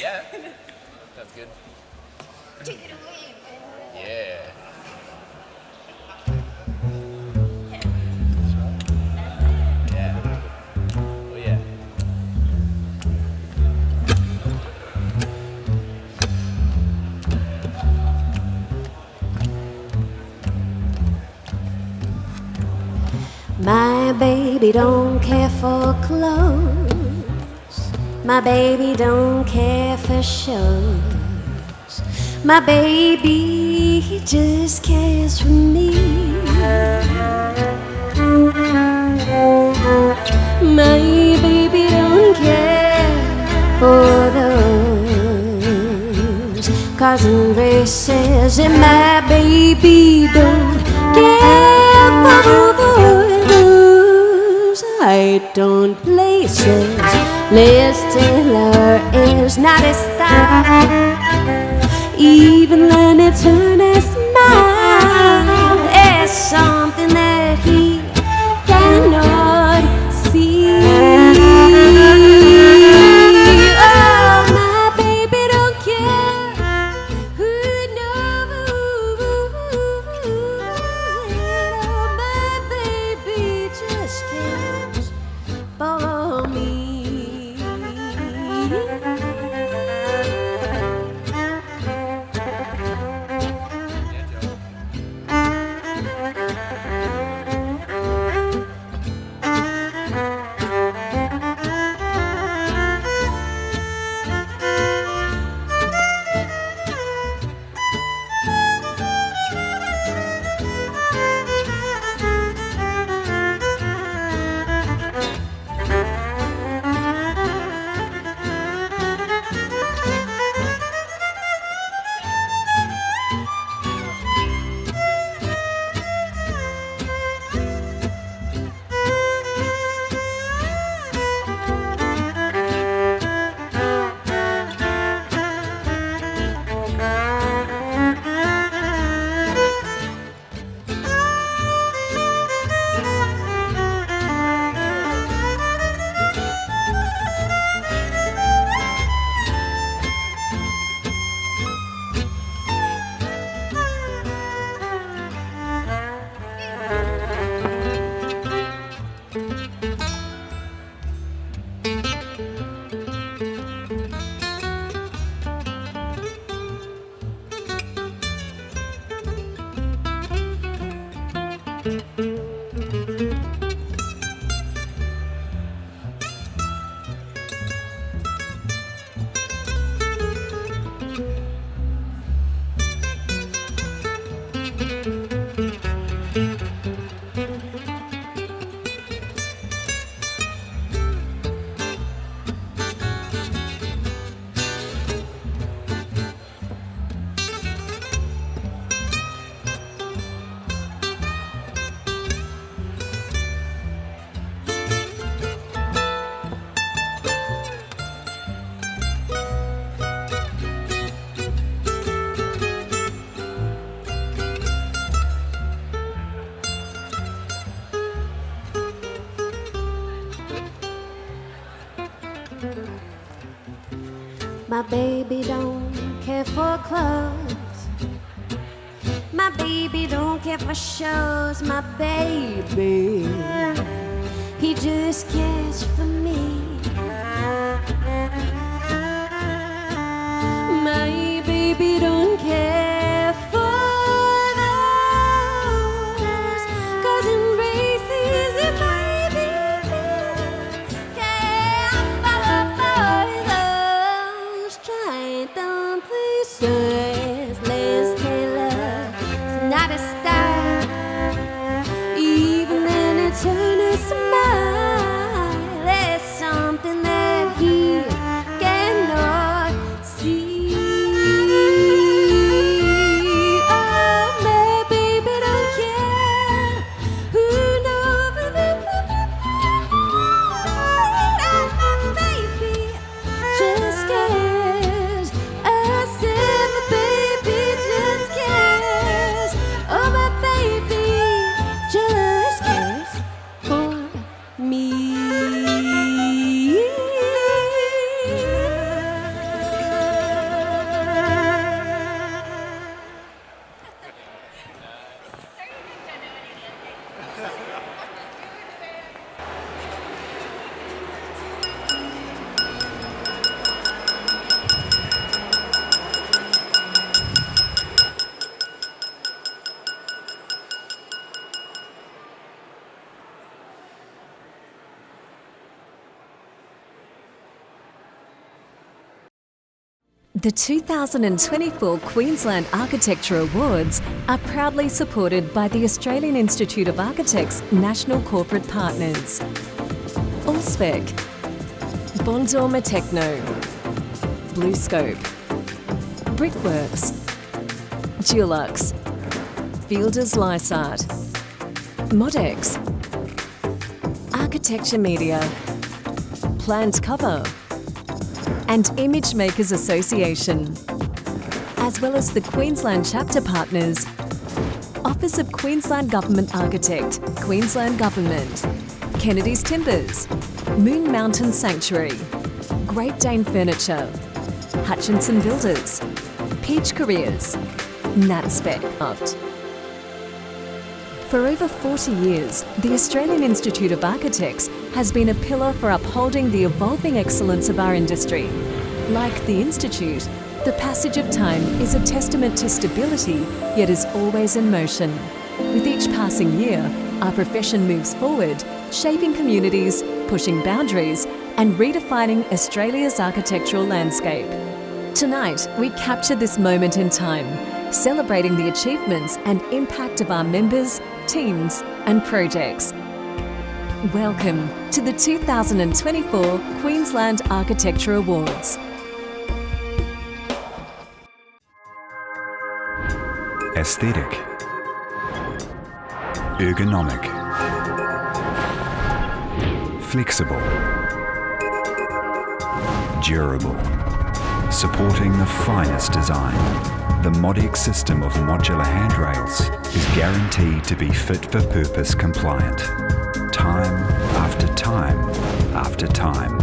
Yeah. That's good. Take it away, baby. Yeah. Yeah. Oh yeah. My baby don't care for clothes. My baby don't care for shows. My baby, he just cares for me. My baby don't care for those cars and races, and my baby don't care for those. I don't places. Liz Taylor is not a star. Even when it's turn a smile, it's something that he cannot see. Oh, my baby don't care who knows. Oh, my baby just cares for me. My baby don't care for clothes. My baby don't care for shows. My baby, he just cares for me. My baby don't care for those cause and races. And my baby care for those trying on places. Liz Taylor's not a star. Even then it's turn a smile. The 2024 Queensland Architecture Awards are proudly supported by the Australian Institute of Architects National Corporate Partners, Allspec, Bondorma Techno, BlueScope, Brickworks, Dulux, Fielders Lysart, Modex, Architecture Media, Planned Cover, and Image Makers Association, as well as the Queensland Chapter Partners, Office of Queensland Government Architect, Queensland Government, Kennedy's Timbers, Moon Mountain Sanctuary, Great Dane Furniture, Hutchinson Builders, Peach Careers, NatSpec. For over 40 years, the Australian Institute of Architects has been a pillar for upholding the evolving excellence of our industry. Like the Institute, the passage of time is a testament to stability, yet is always in motion. With each passing year, our profession moves forward, shaping communities, pushing boundaries, and redefining Australia's architectural landscape. Tonight, we capture this moment in time, celebrating the achievements and impact of our members, teams, and projects. Welcome to the 2024 Queensland Architecture Awards. Aesthetic, ergonomic, flexible, durable, supporting the finest design. The Modex system of modular handrails is guaranteed to be fit for purpose compliant, time after time after time.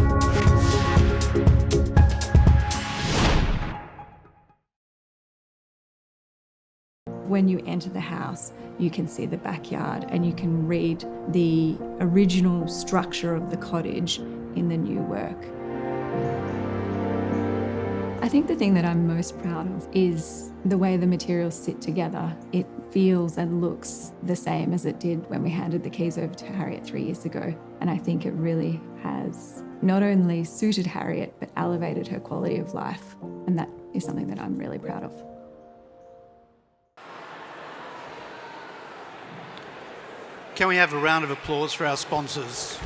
When you enter the house, you can see the backyard and you can read the original structure of the cottage in the new work. I think the thing that I'm most proud of is the way the materials sit together. It feels and looks the same as it did when we handed the keys over to Harriet 3 years ago. And I think it really has not only suited Harriet, but elevated her quality of life. And that is something that I'm really proud of. Can we have a round of applause for our sponsors?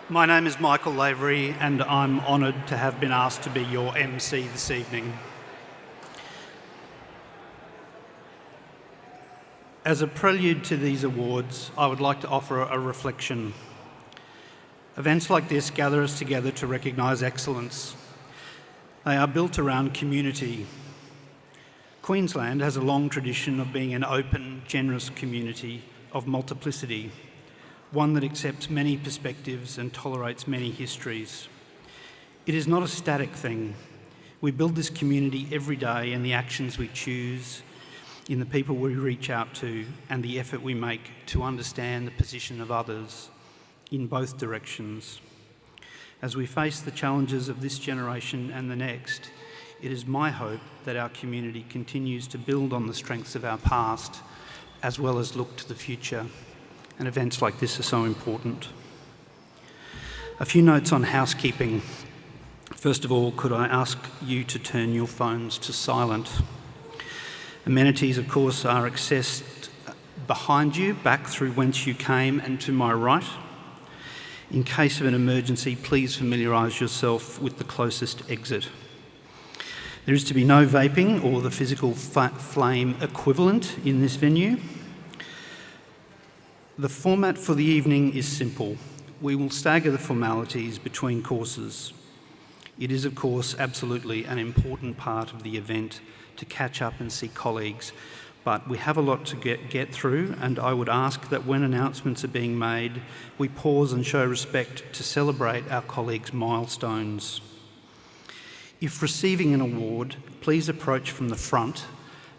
My name is Michael Lavery and I'm honoured to have been asked to be your MC this evening. As a prelude to these awards, I would like to offer a reflection. Events like this gather us together to recognise excellence. They are built around community. Queensland has a long tradition of being an open, generous community of multiplicity, one that accepts many perspectives and tolerates many histories. It is not a static thing. We build this community every day in the actions we choose, in the people we reach out to, and the effort we make to understand the position of others in both directions. As we face the challenges of this generation and the next, it is my hope that our community continues to build on the strengths of our past, as well as look to the future. And events like this are so important. A few notes on housekeeping. First of all, could I ask you to turn your phones to silent? Amenities, of course, are accessed behind you, back through whence you came, and to my right. In case of an emergency, please familiarise yourself with the closest exit. There is to be no vaping or the physical flame equivalent in this venue. The format for the evening is simple. We will stagger the formalities between courses. It is, of course, absolutely an important part of the event to catch up and see colleagues, but we have a lot to get through, and I would ask that when announcements are being made, we pause and show respect to celebrate our colleagues' milestones. If receiving an award, please approach from the front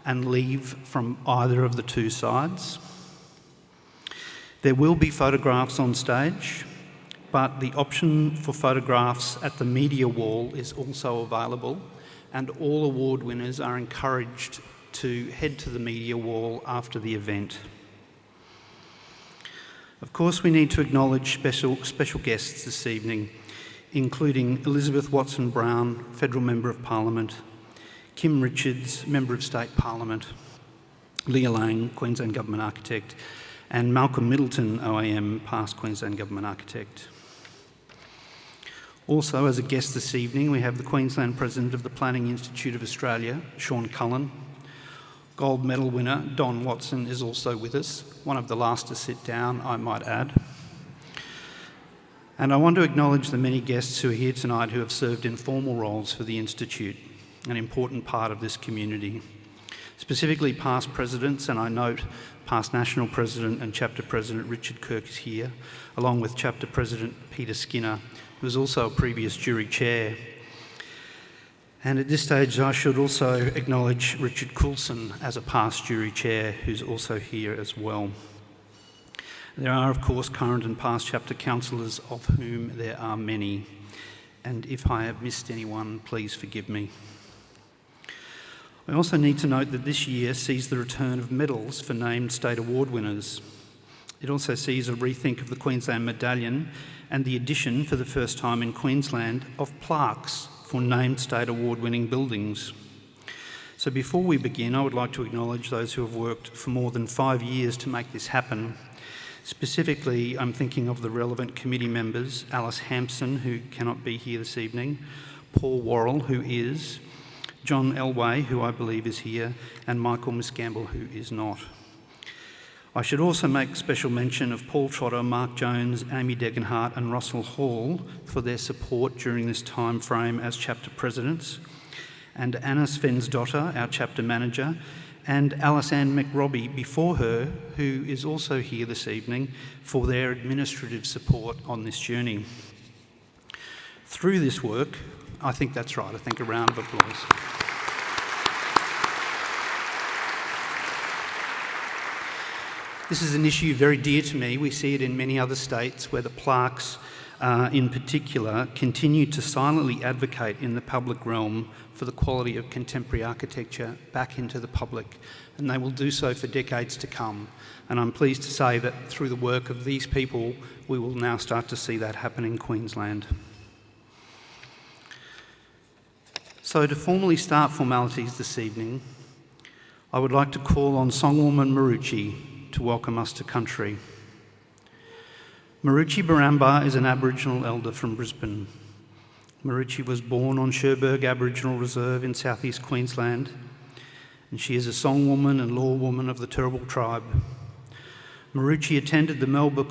and leave from either of the two sides. There will be photographs on stage, but the option for photographs at the media wall is also available, and all award winners are encouraged to head to the media wall after the event. Of course, we need to acknowledge special guests this evening, including Elizabeth Watson-Brown, Federal Member of Parliament, Kim Richards, Member of State Parliament, Leah Lang, Queensland Government Architect, and Malcolm Middleton, OAM, past Queensland Government Architect. Also, as a guest this evening, we have the Queensland President of the Planning Institute of Australia, Sean Cullen. Gold medal winner Don Watson is also with us, one of the last to sit down, I might add. And I want to acknowledge the many guests who are here tonight who have served in formal roles for the Institute, an important part of this community. Specifically past presidents, and I note past National President and Chapter President Richard Kirk is here, along with Chapter President Peter Skinner, who was also a previous jury chair. And at this stage, I should also acknowledge Richard Coulson as a past jury chair, who's also here as well. There are, of course, current and past chapter councillors, of whom there are many. And if I have missed anyone, please forgive me. I also need to note that this year sees the return of medals for named state award winners. It also sees a rethink of the Queensland Medallion and the addition, for the first time in Queensland, of plaques for named state award-winning buildings. So before we begin, I would like to acknowledge those who have worked for more than 5 years to make this happen. Specifically, I'm thinking of the relevant committee members, Alice Hampson, who cannot be here this evening, Paul Worrell, who is, John Elway, who I believe is here, and Michael Misgamble, who is not. I should also make special mention of Paul Trotter, Mark Jones, Amy Degenhart and Russell Hall for their support during this time frame as chapter presidents, and Anna Svensdotter, our chapter manager, and Alice Ann McRobbie before her, who is also here this evening, for their administrative support on this journey. Through this work, I think that's right, I think a round of applause. This is an issue very dear to me. We see it in many other states where the plaques, in particular, continue to silently advocate in the public realm for the quality of contemporary architecture back into the public, and they will do so for decades to come. And I'm pleased to say that through the work of these people, we will now start to see that happen in Queensland. So to formally start formalities this evening, I would like to call on Songwoman Marucci to welcome us to country. Marucci Baramba is an Aboriginal elder from Brisbane. Marucci was born on Cherbourg Aboriginal Reserve in southeast Queensland, and she is a songwoman and lawwoman of the Turrbal tribe. Marucci attended the Melbourne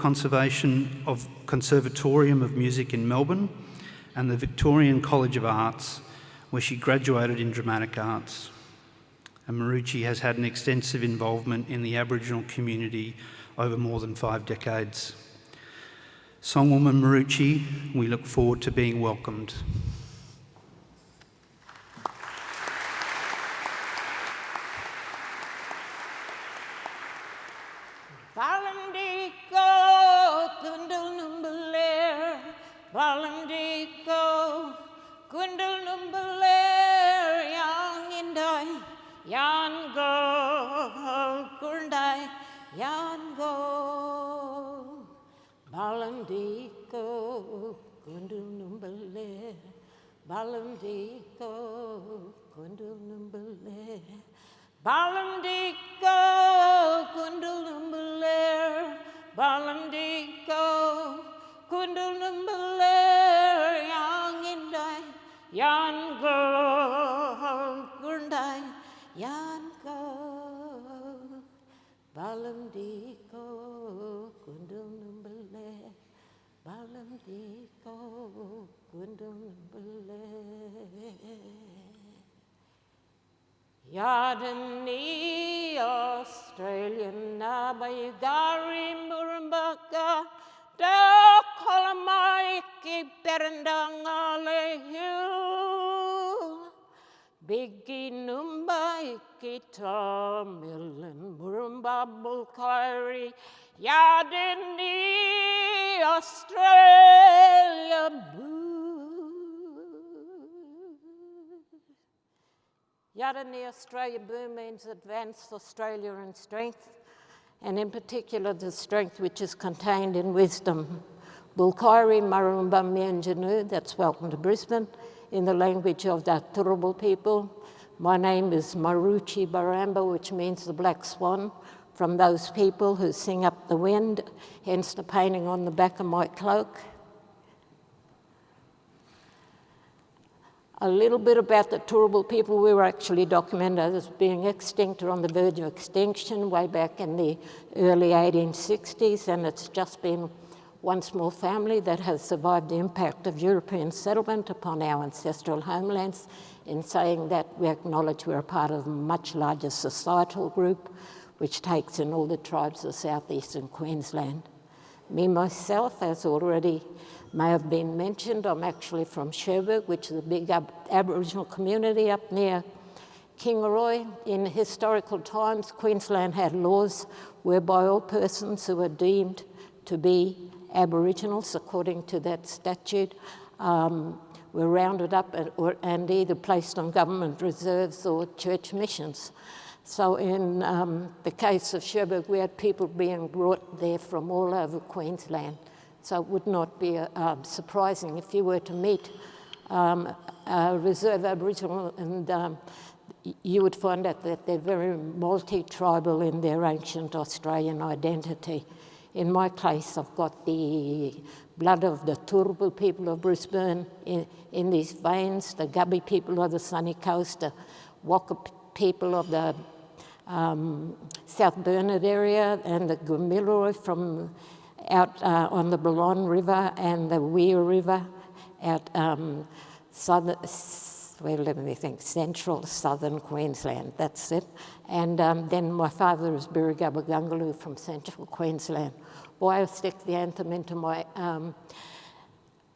Conservatorium of Music in Melbourne and the Victorian College of Arts, where she graduated in dramatic arts. And Marucci has had an extensive involvement in the Aboriginal community over more than 5 decades. Songwoman Marucci, we look forward to being welcomed. Balandiko, Kundal Numbaler, Balandiko, Kundal Numbaler, Young Indai. Yan go, Kundai, yan go, Balandiko, Kundul Numbale, Balandiko, Kundul Numbale, Balandiko, Kundul Numbale, Balandiko, Kundul Numbale, Yang Indai, Yan go, Kundai. Yanko, Balandiko, Kundul Numbale, Balandiko, Kundul Numbale. Yadani, Australian Nabayugari, Murambaka, Da Kolamaiki, Perandangale, you. Biggie Numba Ikita Millen Murumba Bulkari Yadini Australia Boo Yadini Australia Boo means advanced Australia in strength, and in particular the strength which is contained in wisdom. Bulkari Marumba Mianjanu, that's welcome to Brisbane, in the language of the Turrbal people. My name is Maruchi Baramba, which means the black swan, from those people who sing up the wind, hence the painting on the back of my cloak. A little bit about the Turrbal people. We were actually documented as being extinct or on the verge of extinction way back in the early 1860s, and it's just been one small family that has survived the impact of European settlement upon our ancestral homelands, in saying that we acknowledge we're a part of a much larger societal group which takes in all the tribes of southeastern Queensland. Me, myself, as already may have been mentioned, I'm actually from Cherbourg, which is a big Aboriginal community up near Kingaroy. In historical times, Queensland had laws whereby all persons who were deemed to be Aboriginals, according to that statute, were rounded up and either placed on government reserves or church missions. So in the case of Cherbourg, we had people being brought there from all over Queensland. So it would not be surprising if you were to meet a reserve Aboriginal, and you would find out that they're very multi-tribal in their ancient Australian identity. In my case, I've got the blood of the Turrbal people of Brisbane in these veins, the Gubbi people of the sunny coast, the Waka people of the South Bernard area, and the Gumilroy from out on the Balonne River and the Weir River out central southern Queensland, that's it. And then my father is Birrigubba Gungaloo from central Queensland. Why I stick the anthem into my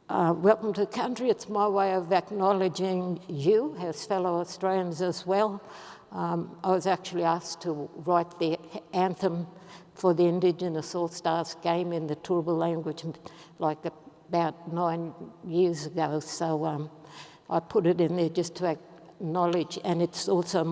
welcome to the country, it's my way of acknowledging you as fellow Australians as well. I was actually asked to write the anthem for the Indigenous All-Stars game in the Turrbal language like about 9 years ago, so I put it in there just to acknowledge, and it's also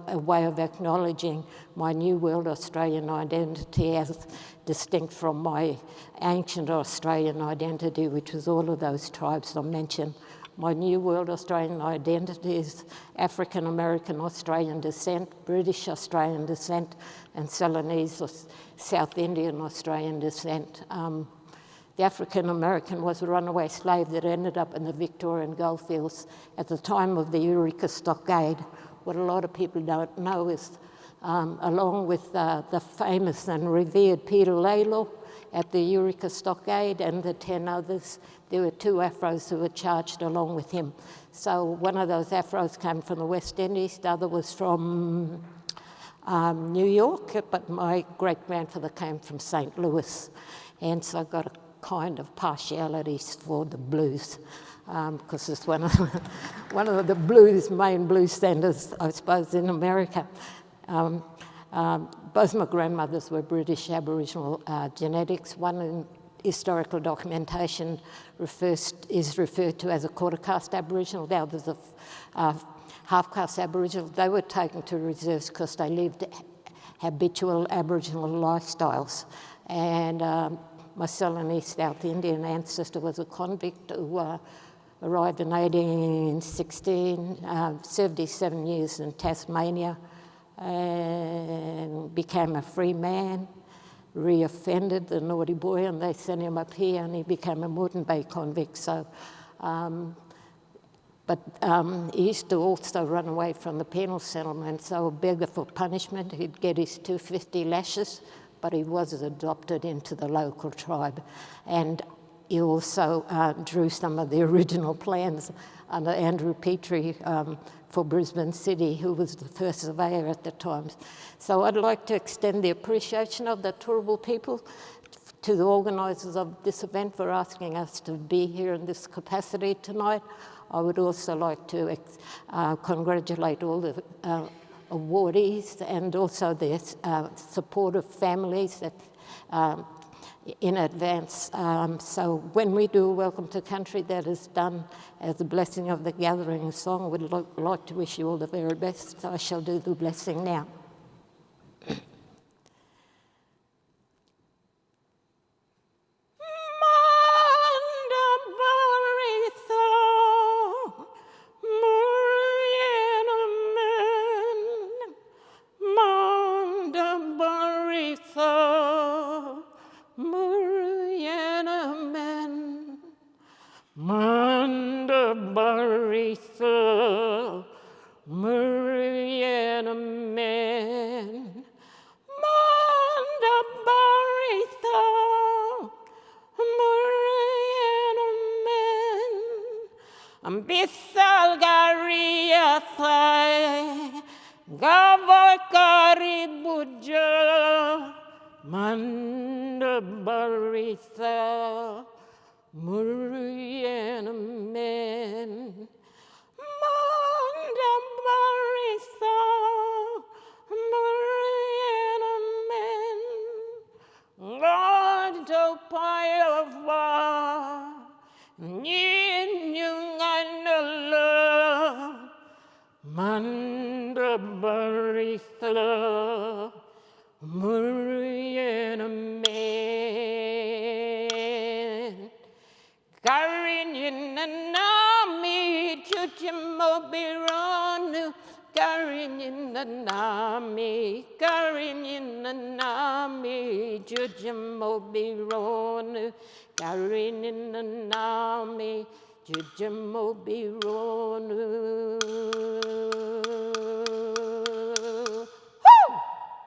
a way of acknowledging my New World Australian identity as distinct from my ancient Australian identity, which was all of those tribes I mentioned. My New World Australian identity is African American Australian descent, British Australian descent, and Ceylonese or South Indian Australian descent. The African American was a runaway slave that ended up in the Victorian goldfields at the time of the Eureka Stockade. What a lot of people don't know is, along with the famous and revered Peter Laylaw at the Eureka Stockade and the 10 others, there were 2 Afros who were charged along with him. So one of those Afros came from the West Indies, the other was from New York, but my great-grandfather came from St. Louis, and so I got a kind of partialities for the blues, because it's one of the blues, main blues centres, I suppose, in America. Both my grandmothers were British Aboriginal genetics. One in historical documentation is referred to as a quarter-caste Aboriginal. The other's a half-caste Aboriginal. They were taken to reserves because they lived habitual Aboriginal lifestyles. And my Ceylonese South Indian ancestor was a convict who arrived in 1816, served his 7 years in Tasmania, and became a free man, reoffended, the naughty boy, and they sent him up here and he became a Moreton Bay convict. So, he used to also run away from the penal settlement, so a beggar for punishment, he'd get his 250 lashes, but he was adopted into the local tribe. And he also drew some of the original plans under Andrew Petrie for Brisbane City, who was the first surveyor at the time. So I'd like to extend the appreciation of the Turrbal people to the organisers of this event for asking us to be here in this capacity tonight. I would also like to congratulate all the awardees and also their supportive families that, in advance. So when we do Welcome to Country, that is done as a blessing of the gathering song. I would like to wish you all the very best. So I shall do the blessing now.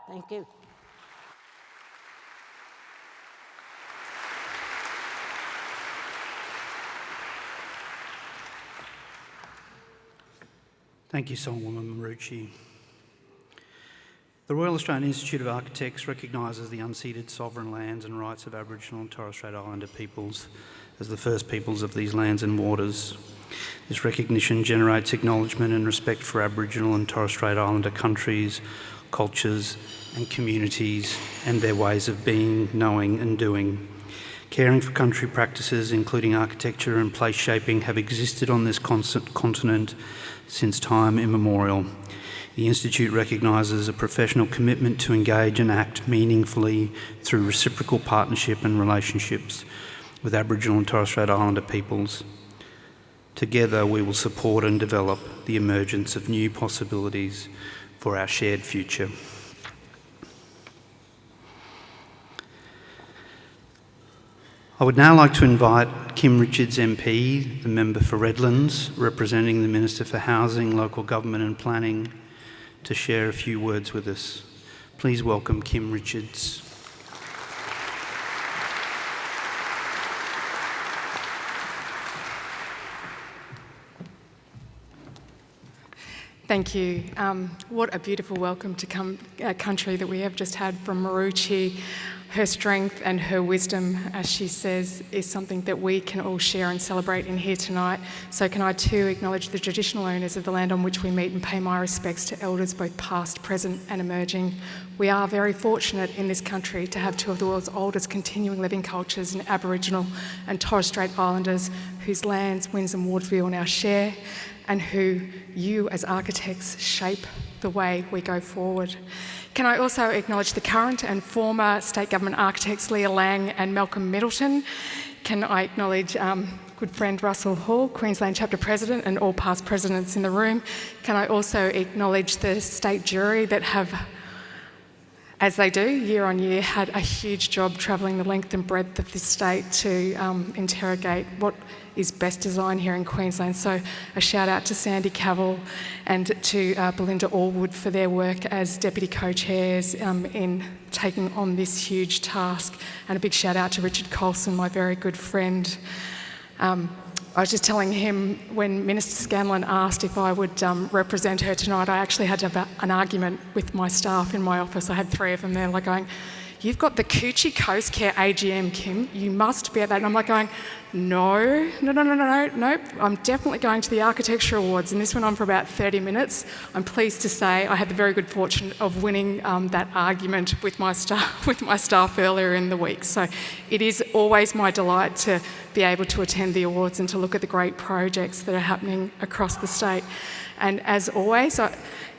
Thank you. Thank you, Songwoman Marucci. The Royal Australian Institute of Architects recognises the unceded sovereign lands and rights of Aboriginal and Torres Strait Islander peoples as the first peoples of these lands and waters. This recognition generates acknowledgement and respect for Aboriginal and Torres Strait Islander countries, cultures and communities and their ways of being, knowing and doing. Caring for country practices, including architecture and place shaping, have existed on this continent since time immemorial. The Institute recognises a professional commitment to engage and act meaningfully through reciprocal partnership and relationships with Aboriginal and Torres Strait Islander peoples. Together we will support and develop the emergence of new possibilities for our shared future. I would now like to invite Kim Richards MP, the member for Redlands, representing the Minister for Housing, Local Government and Planning, to share a few words with us. Please welcome Kim Richards. Thank you. What a beautiful welcome to country that we have just had from Marucci. Her strength and her wisdom, as she says, is something that we can all share and celebrate in here tonight. So can I too acknowledge the traditional owners of the land on which we meet and pay my respects to elders both past, present and emerging. We are very fortunate in this country to have two of the world's oldest continuing living cultures in Aboriginal and Torres Strait Islanders, whose lands, winds and waters we all now share, and who you as architects shape the way we go forward. Can I also acknowledge the current and former state government architects Leah Lang and Malcolm Middleton? Can I acknowledge good friend Russell Hall, Queensland Chapter President, and all past presidents in the room? Can I also acknowledge the state jury that have, as they do year on year, had a huge job travelling the length and breadth of this state to interrogate what is best design here in Queensland. So a shout out to Sandy Cavill and to Belinda Allwood for their work as Deputy Co-Chairs in taking on this huge task. And a big shout out to Richard Colson, my very good friend. I was just telling him when Minister Scanlon asked if I would represent her tonight, I actually had to have an argument with my staff in my office. I had three of them there, like going, you've got the Coochie Coast Care AGM, Kim, you must be at that. And I'm like going, no, I'm definitely going to the Architecture Awards. And this went on for about 30 minutes. I'm pleased to say I had the very good fortune of winning that argument with my staff earlier in the week. So it is always my delight to be able to attend the awards and to look at the great projects that are happening across the state. And as always,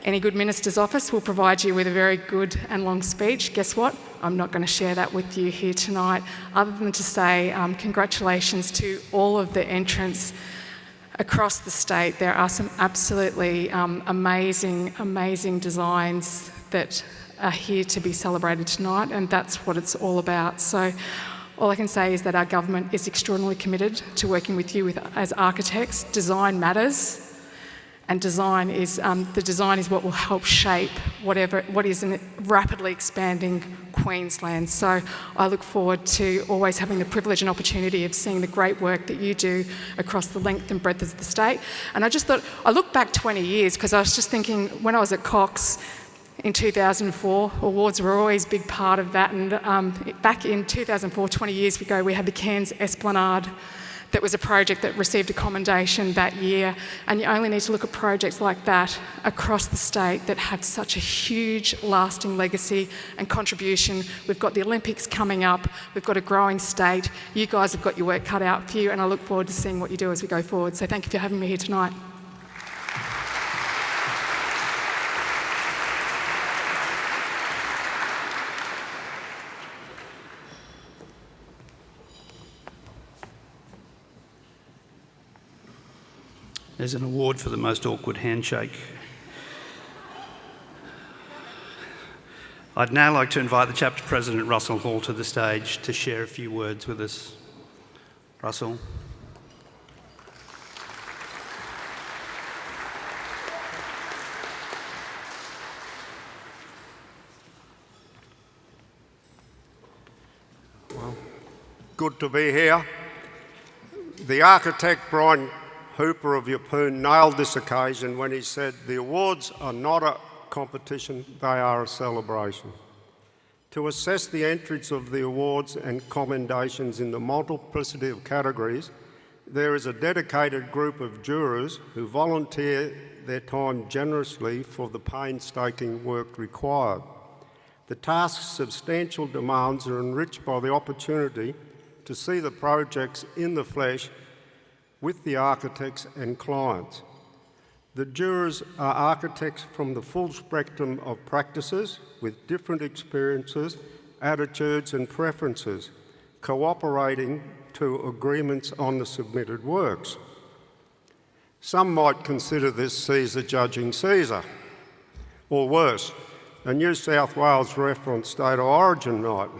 any good minister's office will provide you with a very good and long speech. Guess what? I'm not going to share that with you here tonight, other than to say congratulations to all of the entrants across the state. There are some absolutely amazing designs that are here to be celebrated tonight, and that's what it's all about. So all I can say is that our government is extraordinarily committed to working with you as architects. Design matters. And design is what will help shape what is a rapidly expanding Queensland. So I look forward to always having the privilege and opportunity of seeing the great work that you do across the length and breadth of the state. And I just thought, I look back 20 years because I was just thinking, when I was at Cox in 2004, awards were always a big part of that. And back in 2004, 20 years ago, we had the Cairns Esplanade. That was a project that received a commendation that year, and you only need to look at projects like that across the state that have such a huge lasting legacy and contribution. We've got the Olympics coming up, we've got a growing state, you guys have got your work cut out for you, and I look forward to seeing what you do as we go forward. So thank you for having me here tonight. There's an award for the most awkward handshake. I'd now like to invite the Chapter President, Russell Hall, to the stage to share a few words with us. Russell. Well, good to be here. The architect, Brian Hooper of Yeppoon, nailed this occasion when he said, the awards are not a competition, they are a celebration. To assess the entries of the awards and commendations in the multiplicity of categories, there is a dedicated group of jurors who volunteer their time generously for the painstaking work required. The task's substantial demands are enriched by the opportunity to see the projects in the flesh with the architects and clients. The jurors are architects from the full spectrum of practices with different experiences, attitudes and preferences, cooperating to agreements on the submitted works. Some might consider this Caesar judging Caesar, or worse, a New South Wales reference state of origin night.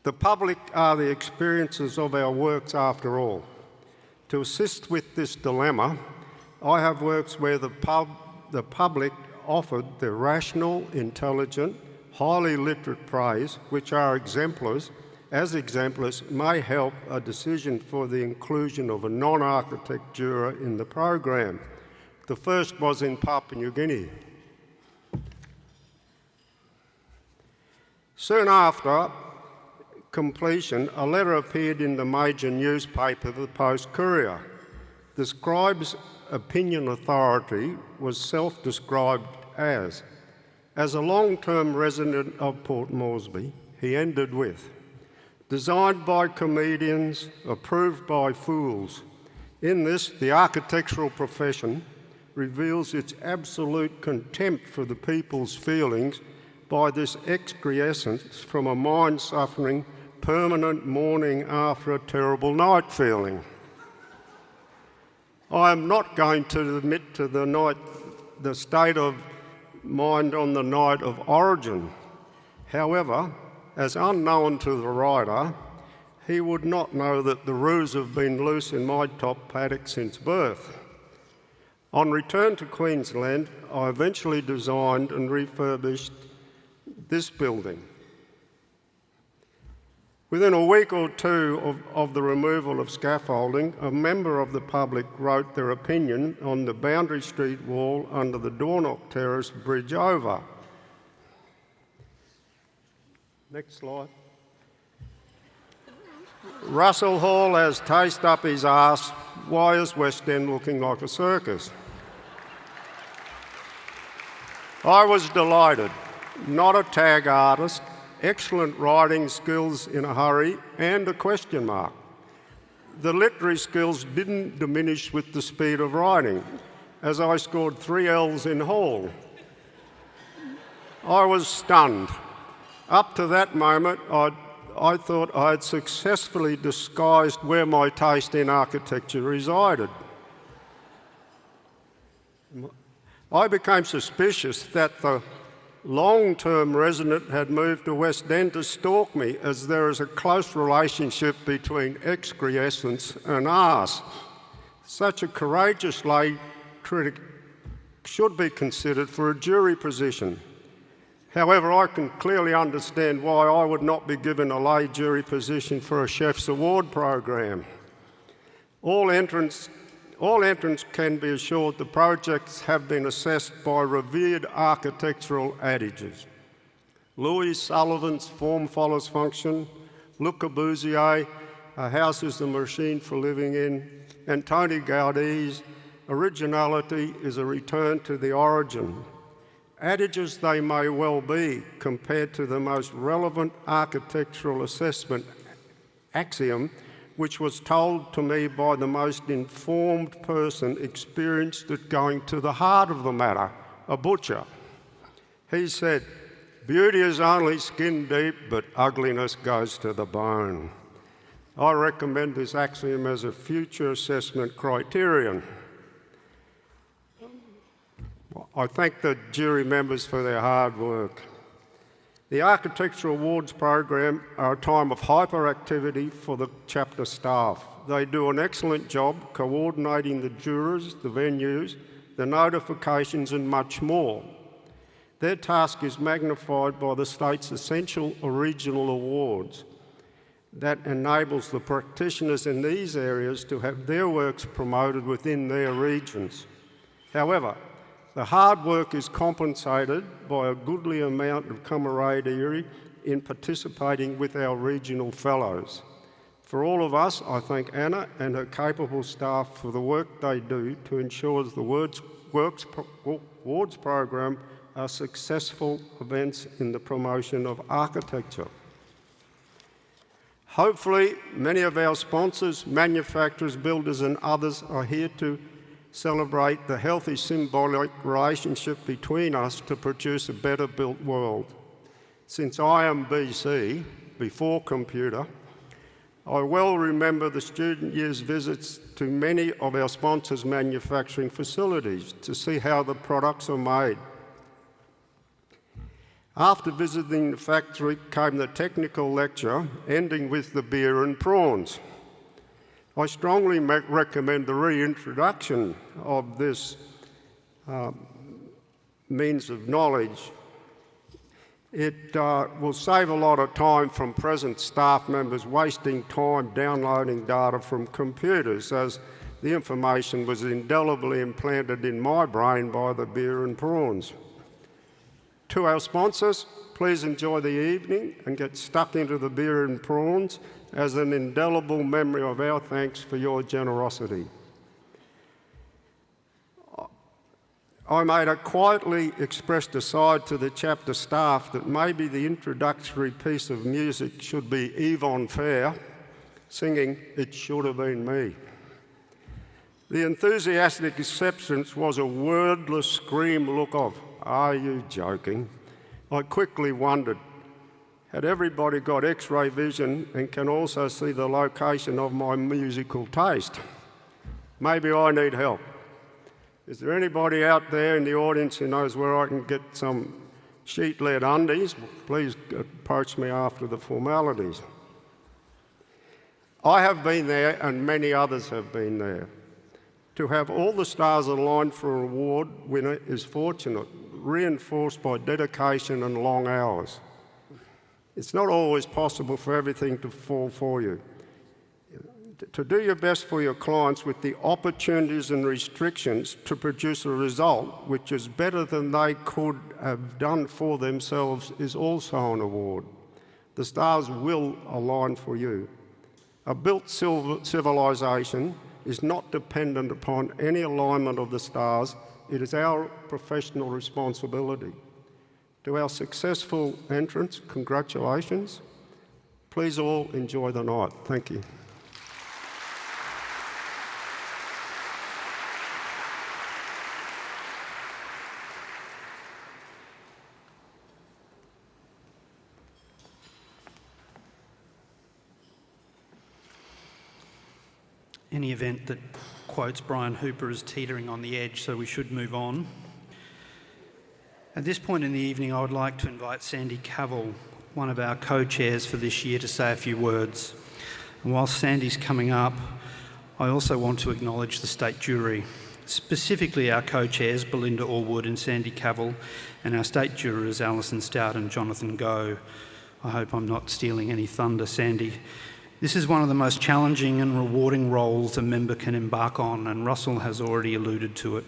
The public are the experiences of our works after all. To assist with this dilemma, I have works where the public offered their rational, intelligent, highly literate praise, which are exemplars, may help a decision for the inclusion of a non-architect juror in the program. The first was in Papua New Guinea. Soon after completion, a letter appeared in the major newspaper, the Post-Courier. The scribe's opinion authority was self-described as a long-term resident of Port Moresby, he ended with, designed by comedians, approved by fools. In this, the architectural profession reveals its absolute contempt for the people's feelings by this excrescence from a mind suffering permanent mourning after a terrible night feeling. I am not going to admit to the state of mind on the night of origin. However, as unknown to the writer, he would not know that the roos have been loose in my top paddock since birth. On return to Queensland, I eventually designed and refurbished this building. Within a week or two of the removal of scaffolding, a member of the public wrote their opinion on the Boundary Street wall under the Dornoch Terrace bridge over. Next slide. Russell Hall has taste up his arse. Why is West End looking like a circus? I was delighted. Not a tag artist, excellent writing skills in a hurry, and a question mark. The literary skills didn't diminish with the speed of writing, as I scored 3 L's in Hall. I was stunned. Up to that moment, I thought I had successfully disguised where my taste in architecture resided. I became suspicious that the long-term resident had moved to West End to stalk me, as there is a close relationship between excrescence and arse. Such a courageous lay critic should be considered for a jury position. However, I can clearly understand why I would not be given a lay jury position for a Chef's Award program. All entrants can be assured the projects have been assessed by revered architectural adages. Louis Sullivan's form follows function, Le Corbusier, a house is the machine for living in, and Tony Gaudi's originality is a return to the origin. Adages they may well be compared to the most relevant architectural assessment axiom, which was told to me by the most informed person experienced at going to the heart of the matter, a butcher. He said, "Beauty is only skin deep, but ugliness goes to the bone." I recommend this axiom as a future assessment criterion. I thank the jury members for their hard work. The Architectural Awards program are a time of hyperactivity for the chapter staff. They do an excellent job coordinating the jurors, the venues, the notifications and much more. Their task is magnified by the state's essential regional awards that enables the practitioners in these areas to have their works promoted within their regions. However, the hard work is compensated by a goodly amount of camaraderie in participating with our regional fellows. For all of us, I thank Anna and her capable staff for the work they do to ensure the awards program are successful events in the promotion of architecture. Hopefully, many of our sponsors, manufacturers, builders and others are here to celebrate the healthy symbolic relationship between us to produce a better built world. Since I am BC, before computer, I well remember the student year's visits to many of our sponsors' manufacturing facilities to see how the products are made. After visiting the factory came the technical lecture, ending with the beer and prawns. I strongly recommend the reintroduction of this means of knowledge. It will save a lot of time from present staff members wasting time downloading data from computers, as the information was indelibly implanted in my brain by the beer and prawns. To our sponsors, please enjoy the evening and get stuck into the beer and prawns as an indelible memory of our thanks for your generosity. I made a quietly expressed aside to the chapter staff that maybe the introductory piece of music should be Yvonne Fair singing "It Should Have Been Me." The enthusiastic acceptance was a wordless scream look of, "Are you joking?" I quickly wondered, had everybody got X-ray vision and can also see the location of my musical taste? Maybe I need help. Is there anybody out there in the audience who knows where I can get some sheet-lead undies? Please approach me after the formalities. I have been there and many others have been there. To have all the stars aligned for an award winner is fortunate, reinforced by dedication and long hours. It's not always possible for everything to fall for you. To do your best for your clients with the opportunities and restrictions to produce a result which is better than they could have done for themselves is also an award. the stars will align for you. A built civilization is not dependent upon any alignment of the stars. It is our professional responsibility. To our successful entrants, congratulations. Please all enjoy the night. Thank you. Any event that quotes Brian Hooper as teetering on the edge, so we should move on. At this point in the evening, I would like to invite Sandy Cavell, one of our co-chairs for this year, to say a few words. And while Sandy's coming up, I also want to acknowledge the state jury, specifically our co-chairs, Belinda Allwood and Sandy Cavell, and our state jurors, Alison Stout and Jonathan Goh. I hope I'm not stealing any thunder, Sandy. This is one of the most challenging and rewarding roles a member can embark on, and Russell has already alluded to it.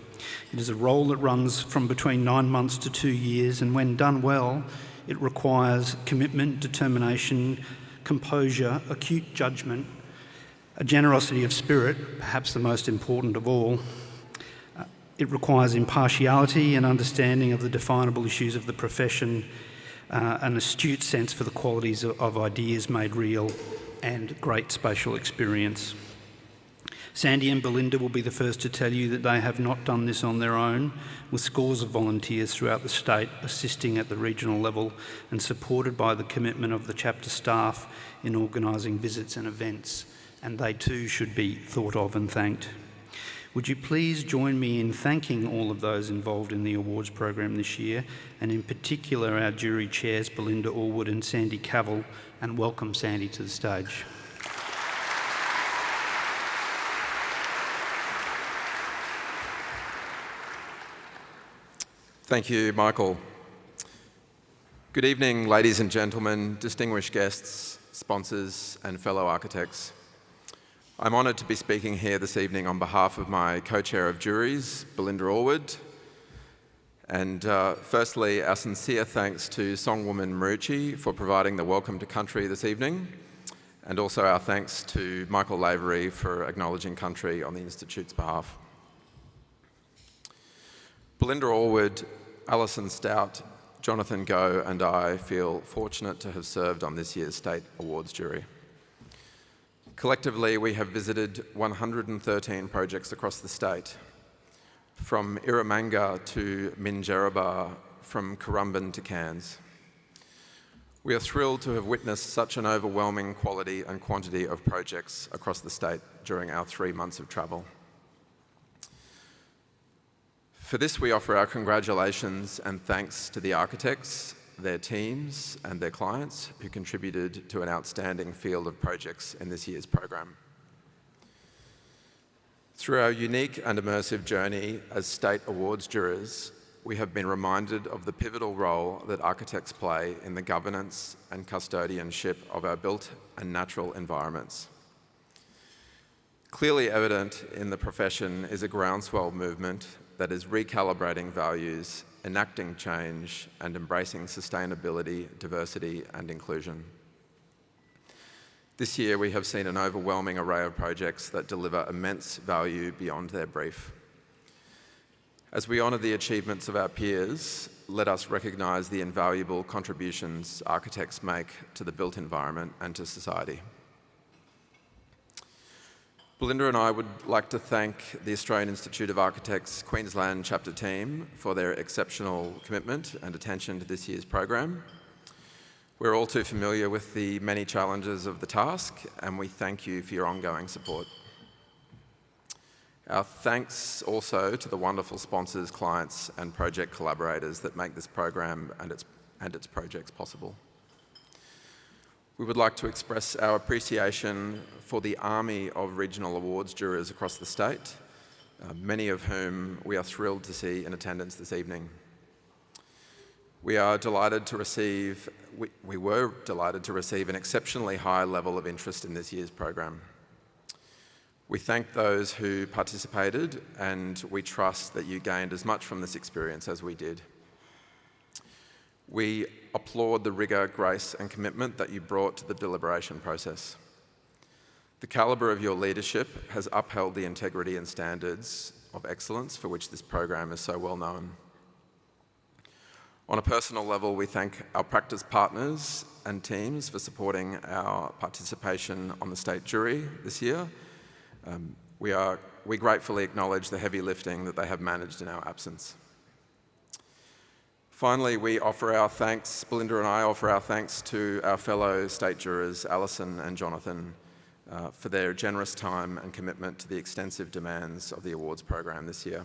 It is a role that runs from between 9 months to 2 years, and when done well, it requires commitment, determination, composure, acute judgment, a generosity of spirit, perhaps the most important of all. It requires impartiality and understanding of the definable issues of the profession, an astute sense for the qualities of ideas made real, and great spatial experience. Sandy and Belinda will be the first to tell you that they have not done this on their own, with scores of volunteers throughout the state assisting at the regional level and supported by the commitment of the chapter staff in organising visits and events, and they too should be thought of and thanked. Would you please join me in thanking all of those involved in the awards program this year, and in particular our jury chairs Belinda Allwood and Sandy Cavell, and welcome Sandy to the stage. Thank you, Michael. Good evening, ladies and gentlemen, distinguished guests, sponsors, and fellow architects. I'm honoured to be speaking here this evening on behalf of my co-chair of juries, Belinda Allwood. And firstly, our sincere thanks to songwoman Marucci for providing the welcome to country this evening, and also our thanks to Michael Lavery for acknowledging country on the Institute's behalf. Belinda Allwood, Alison Stout, Jonathan Goh, and I feel fortunate to have served on this year's State Awards jury. Collectively, we have visited 113 projects across the state, from Irramanga to Minjerribah, from Currumbin to Cairns. We are thrilled to have witnessed such an overwhelming quality and quantity of projects across the state during our 3 months of travel. For this, we offer our congratulations and thanks to the architects, their teams, and their clients who contributed to an outstanding field of projects in this year's program. Through our unique and immersive journey as State Awards jurors, we have been reminded of the pivotal role that architects play in the governance and custodianship of our built and natural environments. Clearly evident in the profession is a groundswell movement that is recalibrating values, enacting change, and embracing sustainability, diversity, and inclusion. This year, we have seen an overwhelming array of projects that deliver immense value beyond their brief. As we honour the achievements of our peers, let us recognise the invaluable contributions architects make to the built environment and to society. Belinda and I would like to thank the Australian Institute of Architects Queensland chapter team for their exceptional commitment and attention to this year's program. We're all too familiar with the many challenges of the task, and we thank you for your ongoing support. Our thanks also to the wonderful sponsors, clients, and project collaborators that make this program and its projects possible. We would like to express our appreciation for the army of regional awards jurors across the state, many of whom we are thrilled to see in attendance this evening. We were delighted to receive an exceptionally high level of interest in this year's program. We thank those who participated, and we trust that you gained as much from this experience as we did. We applaud the rigour, grace and commitment that you brought to the deliberation process. The calibre of your leadership has upheld the integrity and standards of excellence for which this program is so well known. On a personal level, we thank our practice partners and teams for supporting our participation on the state jury this year. We gratefully acknowledge the heavy lifting that they have managed in our absence. Finally, we offer our thanks, Belinda and I offer our thanks to our fellow state jurors, Alison and Jonathan, for their generous time and commitment to the extensive demands of the awards program this year.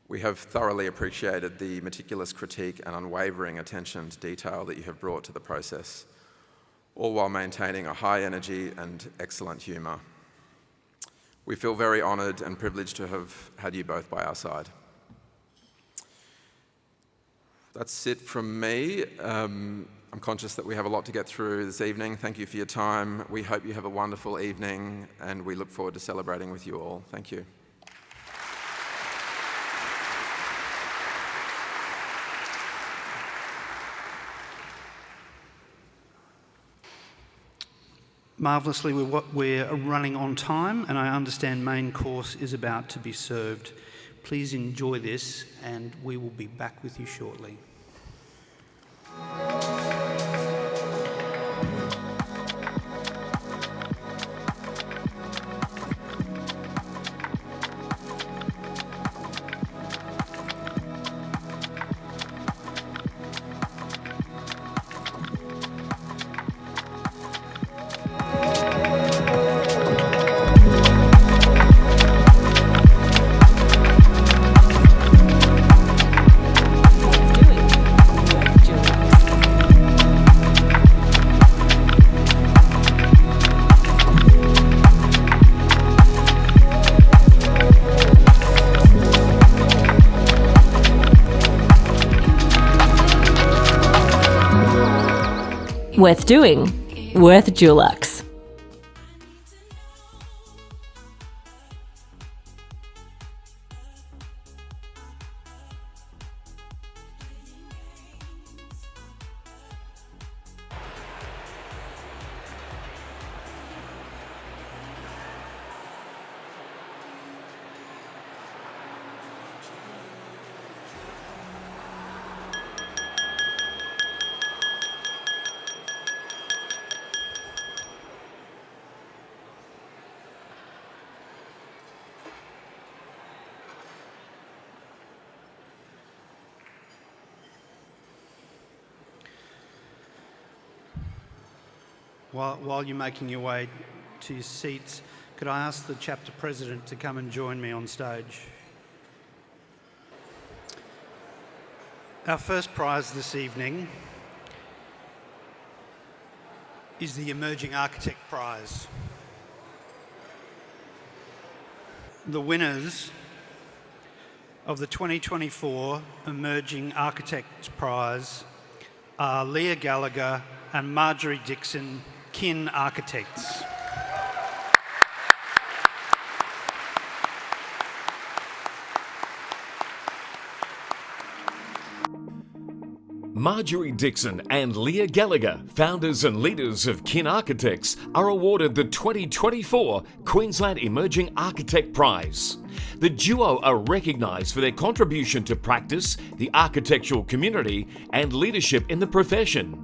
We have thoroughly appreciated the meticulous critique and unwavering attention to detail that you have brought to the process, all while maintaining a high energy and excellent humour. We feel very honoured and privileged to have had you both by our side. That's it from me. I'm conscious that we have a lot to get through this evening. Thank you for your time. We hope you have a wonderful evening and we look forward to celebrating with you all. Thank you. Marvellously, we're running on time, and I understand main course is about to be served. Please enjoy this, and we will be back with you shortly. Worth doing, worth Dulux. While you're making your way to your seats, could I ask the chapter president to come and join me on stage? Our first prize this evening is the Emerging Architect Prize. The winners of the 2024 Emerging Architect Prize are Leah Gallagher and Marjorie Dixon, Kin Architects. Marjorie Dixon and Leah Gallagher, founders and leaders of Kin Architects, are awarded the 2024 Queensland Emerging Architect Prize. The duo are recognised for their contribution to practice, the architectural community, and leadership in the profession.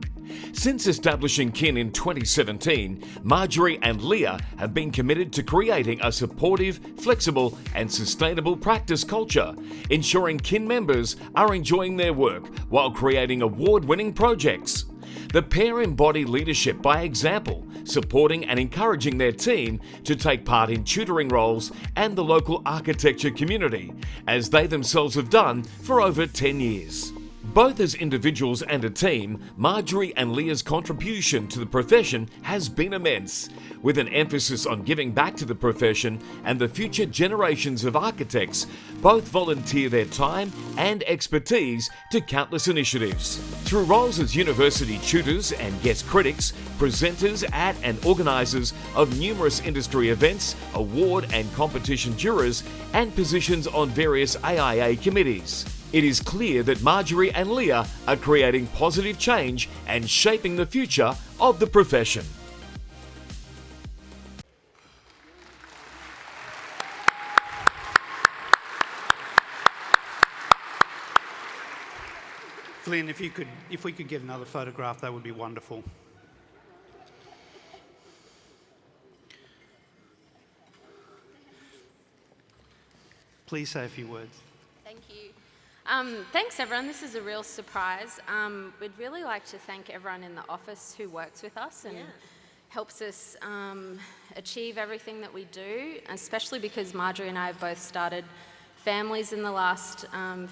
Since establishing Kin in 2017, Marjorie and Leah have been committed to creating a supportive, flexible and sustainable practice culture, ensuring Kin members are enjoying their work while creating award-winning projects. The pair embody leadership by example, supporting and encouraging their team to take part in tutoring roles and the local architecture community, as they themselves have done for over 10 years. Both as individuals and a team, Marjorie and Leah's contribution to the profession has been immense, with an emphasis on giving back to the profession and the future generations of architects. Both volunteer their time and expertise to countless initiatives. Through roles as university tutors and guest critics, presenters at and organisers of numerous industry events, award and competition jurors, and positions on various AIA committees. it is clear that Marjorie and Leah are creating positive change and shaping the future of the profession. Glenn, if we could get another photograph, that would be wonderful. Please say a few words. Thank you. Thanks, everyone. This is a real surprise. We'd really like to thank everyone in the office who works with us and helps us achieve everything that we do, especially because Marjorie and I have both started families in the last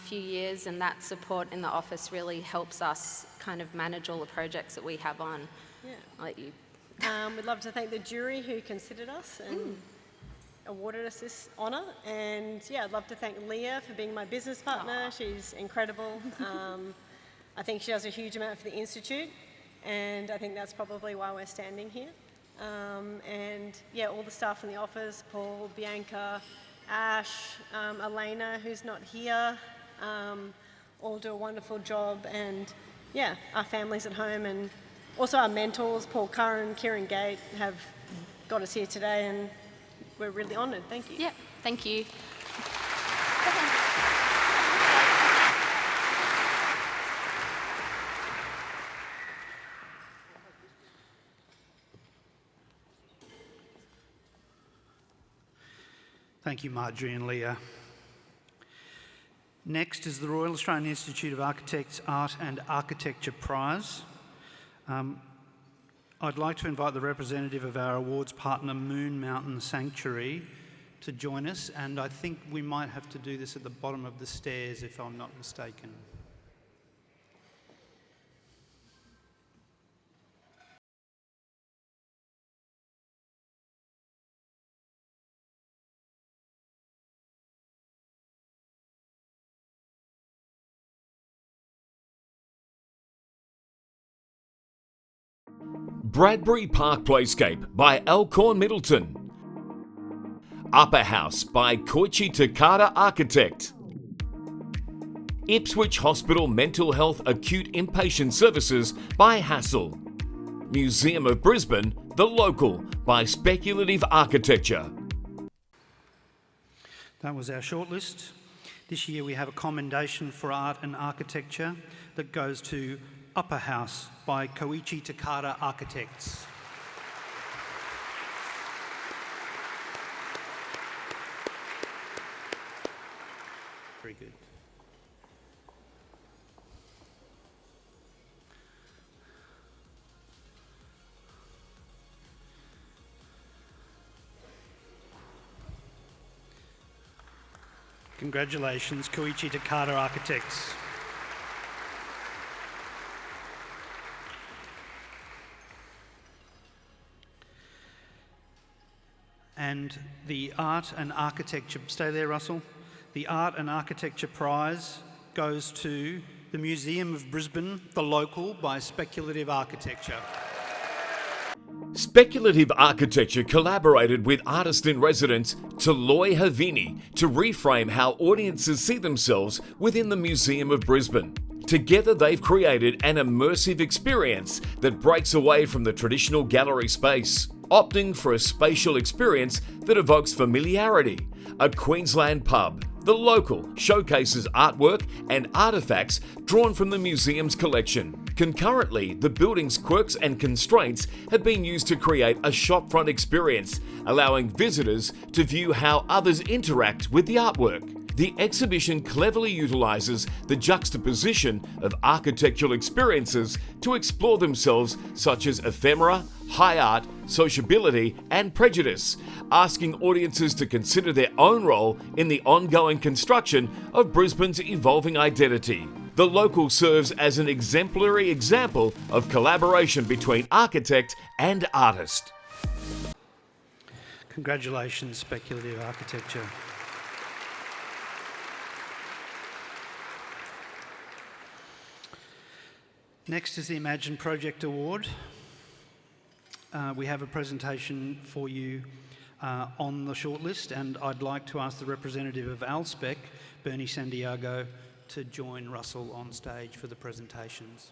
few years, and that support in the office really helps us kind of manage all the projects that we have on. Yeah. I'll let you. We'd love to thank the jury who considered us and awarded us this honour. And yeah, I'd love to thank Leah for being my business partner. She's incredible. I think she does a huge amount for the Institute, and I think that's probably why we're standing here. And yeah, all the staff in the office, Paul, Bianca, Ash, Elena, who's not here, all do a wonderful job. And yeah, our families at home, and also our mentors, Paul Curran, Kieran Gate, have got us here today, and we're really honoured. Thank you. Yeah, thank you. Thank you, Marjorie and Leah. Next is the Royal Australian Institute of Architects Art and Architecture Prize. I'd like to invite the representative of our awards partner, Moon Mountain Sanctuary, to join us, and I think we might have to do this at the bottom of the stairs, if I'm not mistaken. Bradbury Park Playscape by Alcorn Middleton. Upper House by Koichi Takada Architect. Ipswich Hospital Mental Health Acute Inpatient Services by Hassel. Museum of Brisbane, The Local by Speculative Architecture. That was our shortlist. This year we have a commendation for art and architecture that goes to Upper House by Koichi Takada Architects. Very good. Congratulations, Koichi Takada Architects. And the Art and Architecture, stay there, Russell. The Art and Architecture Prize goes to the Museum of Brisbane, The Local by Speculative Architecture. Speculative Architecture collaborated with artist-in-residence Taloy Havini to reframe how audiences see themselves within the Museum of Brisbane. Together they've created an immersive experience that breaks away from the traditional gallery space, opting for a spatial experience that evokes familiarity. A Queensland pub, The Local, showcases artwork and artefacts drawn from the museum's collection. Concurrently, the building's quirks and constraints have been used to create a shopfront experience, allowing visitors to view how others interact with the artwork. The exhibition cleverly utilises the juxtaposition of architectural experiences to explore themselves, such as ephemera, high art, sociability, and prejudice, asking audiences to consider their own role in the ongoing construction of Brisbane's evolving identity. The Local serves as an exemplary example of collaboration between architect and artist. Congratulations, Speculative Architecture. Next is the Imagine Project Award. We have a presentation for you on the shortlist, and I'd like to ask the representative of ALSPEC, Bernie Santiago, to join Russell on stage for the presentations.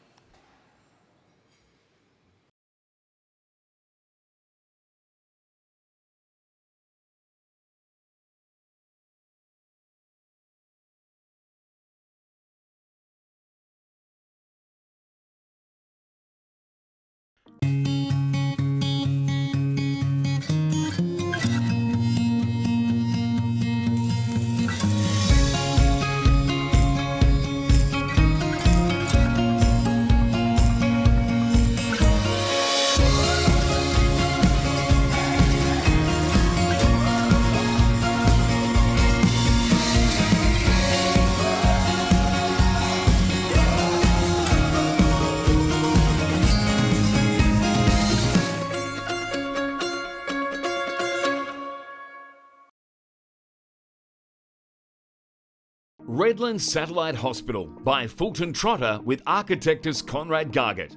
Redlands Satellite Hospital by Fulton Trotter with architectus Conrad Gargett.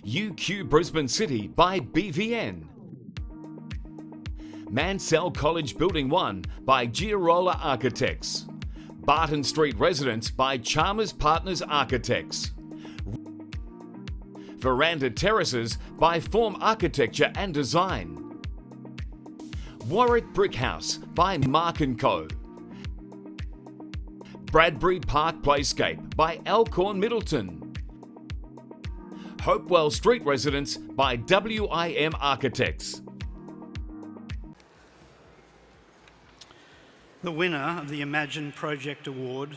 UQ Brisbane City by BVN. Mansell College Building 1 by Giarola Architects. Barton Street Residence by Chalmers Partners Architects. Veranda Terraces by Form Architecture and Design. Warwick Brick House by Mark & Co. Bradbury Park Playscape by Alcorn Middleton. Hopewell Street Residence by WIM Architects. The winner of the Imagine Project Award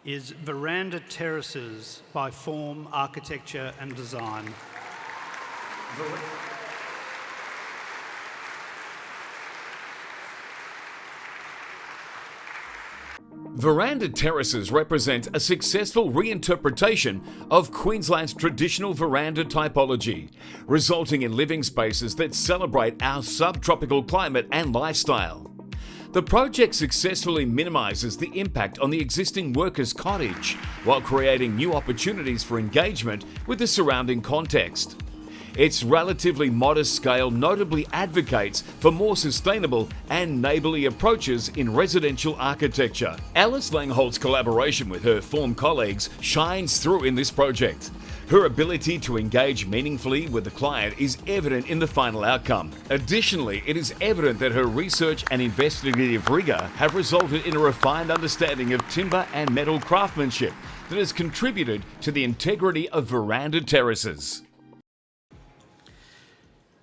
is Veranda Terraces by Form Architecture and Design. Veranda terraces represent a successful reinterpretation of Queensland's traditional veranda typology, resulting in living spaces that celebrate our subtropical climate and lifestyle. The project successfully minimises the impact on the existing workers' cottage, while creating new opportunities for engagement with the surrounding context. Its relatively modest scale notably advocates for more sustainable and neighbourly approaches in residential architecture. Alice Langholt's collaboration with her Form colleagues shines through in this project. Her ability to engage meaningfully with the client is evident in the final outcome. Additionally, it is evident that her research and investigative rigour have resulted in a refined understanding of timber and metal craftsmanship that has contributed to the integrity of veranda terraces.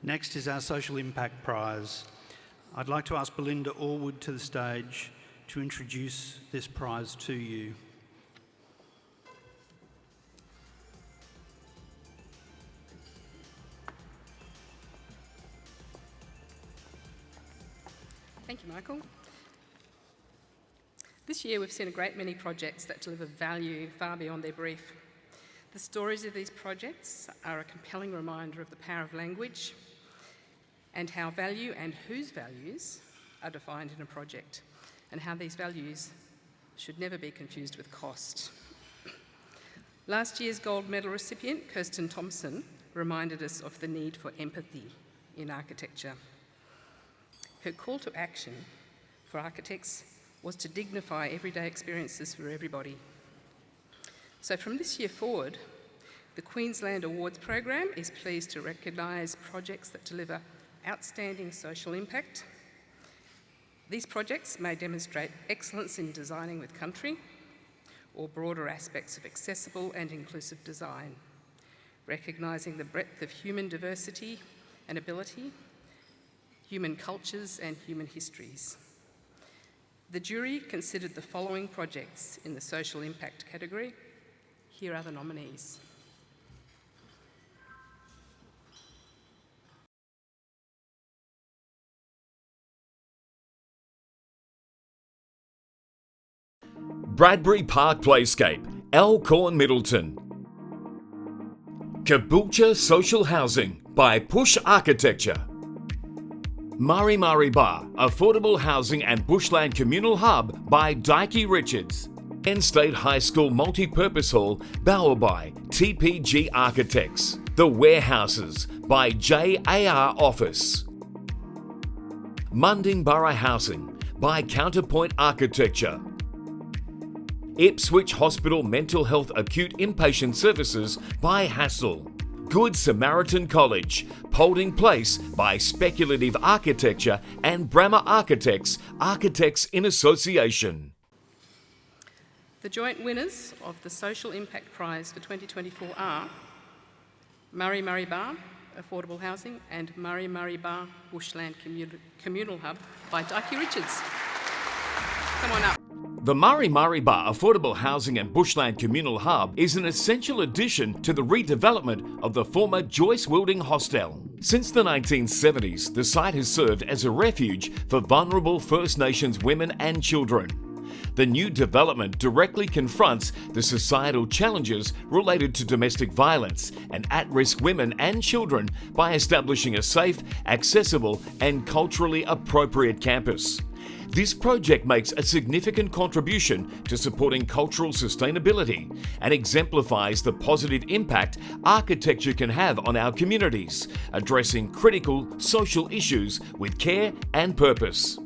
Next is our Social Impact Prize. I'd like to ask Belinda Allwood to the stage to introduce this prize to you. Thank you, Michael. This year we've seen a great many projects that deliver value far beyond their brief. The stories of these projects are a compelling reminder of the power of language and how value and whose values are defined in a project, and how these values should never be confused with cost. Last year's gold medal recipient, Kirsten Thompson, reminded us of the need for empathy in architecture. Her call to action for architects was to dignify everyday experiences for everybody. So from this year forward, the Queensland Awards program is pleased to recognise projects that deliver outstanding social impact. These projects may demonstrate excellence in designing with country or broader aspects of accessible and inclusive design, recognising the breadth of human diversity and ability, human cultures and human histories. The jury considered the following projects in the social impact category. Here are the nominees. Bradbury Park Playscape, Alcorn Middleton. Caboolture Social Housing by Push Architecture. Mari Mari Bar, Affordable Housing and Bushland Communal Hub by Dikey Richards. Penn State High School Multi-Purpose Hall, Bowerby, TPG Architects. The Warehouses by JAR Office. Munding Borough Housing by Counterpoint Architecture. Ipswich Hospital Mental Health Acute Inpatient Services by Hassel. Good Samaritan College, Holding Place by Speculative Architecture and Brammer Architects, Architects in Association. The joint winners of the Social Impact Prize for 2024 are Murray Murray Bar, Affordable Housing, and Murray Murray Bar, Bushland Communal Hub by Dikey Richards. Come on up. The Murray Murray Bar Affordable Housing and Bushland Communal Hub is an essential addition to the redevelopment of the former Joyce Wilding Hostel. Since the 1970s, the site has served as a refuge for vulnerable First Nations women and children. The new development directly confronts the societal challenges related to domestic violence and at-risk women and children by establishing a safe, accessible and culturally appropriate campus. This project makes a significant contribution to supporting cultural sustainability and exemplifies the positive impact architecture can have on our communities, addressing critical social issues with care and purpose.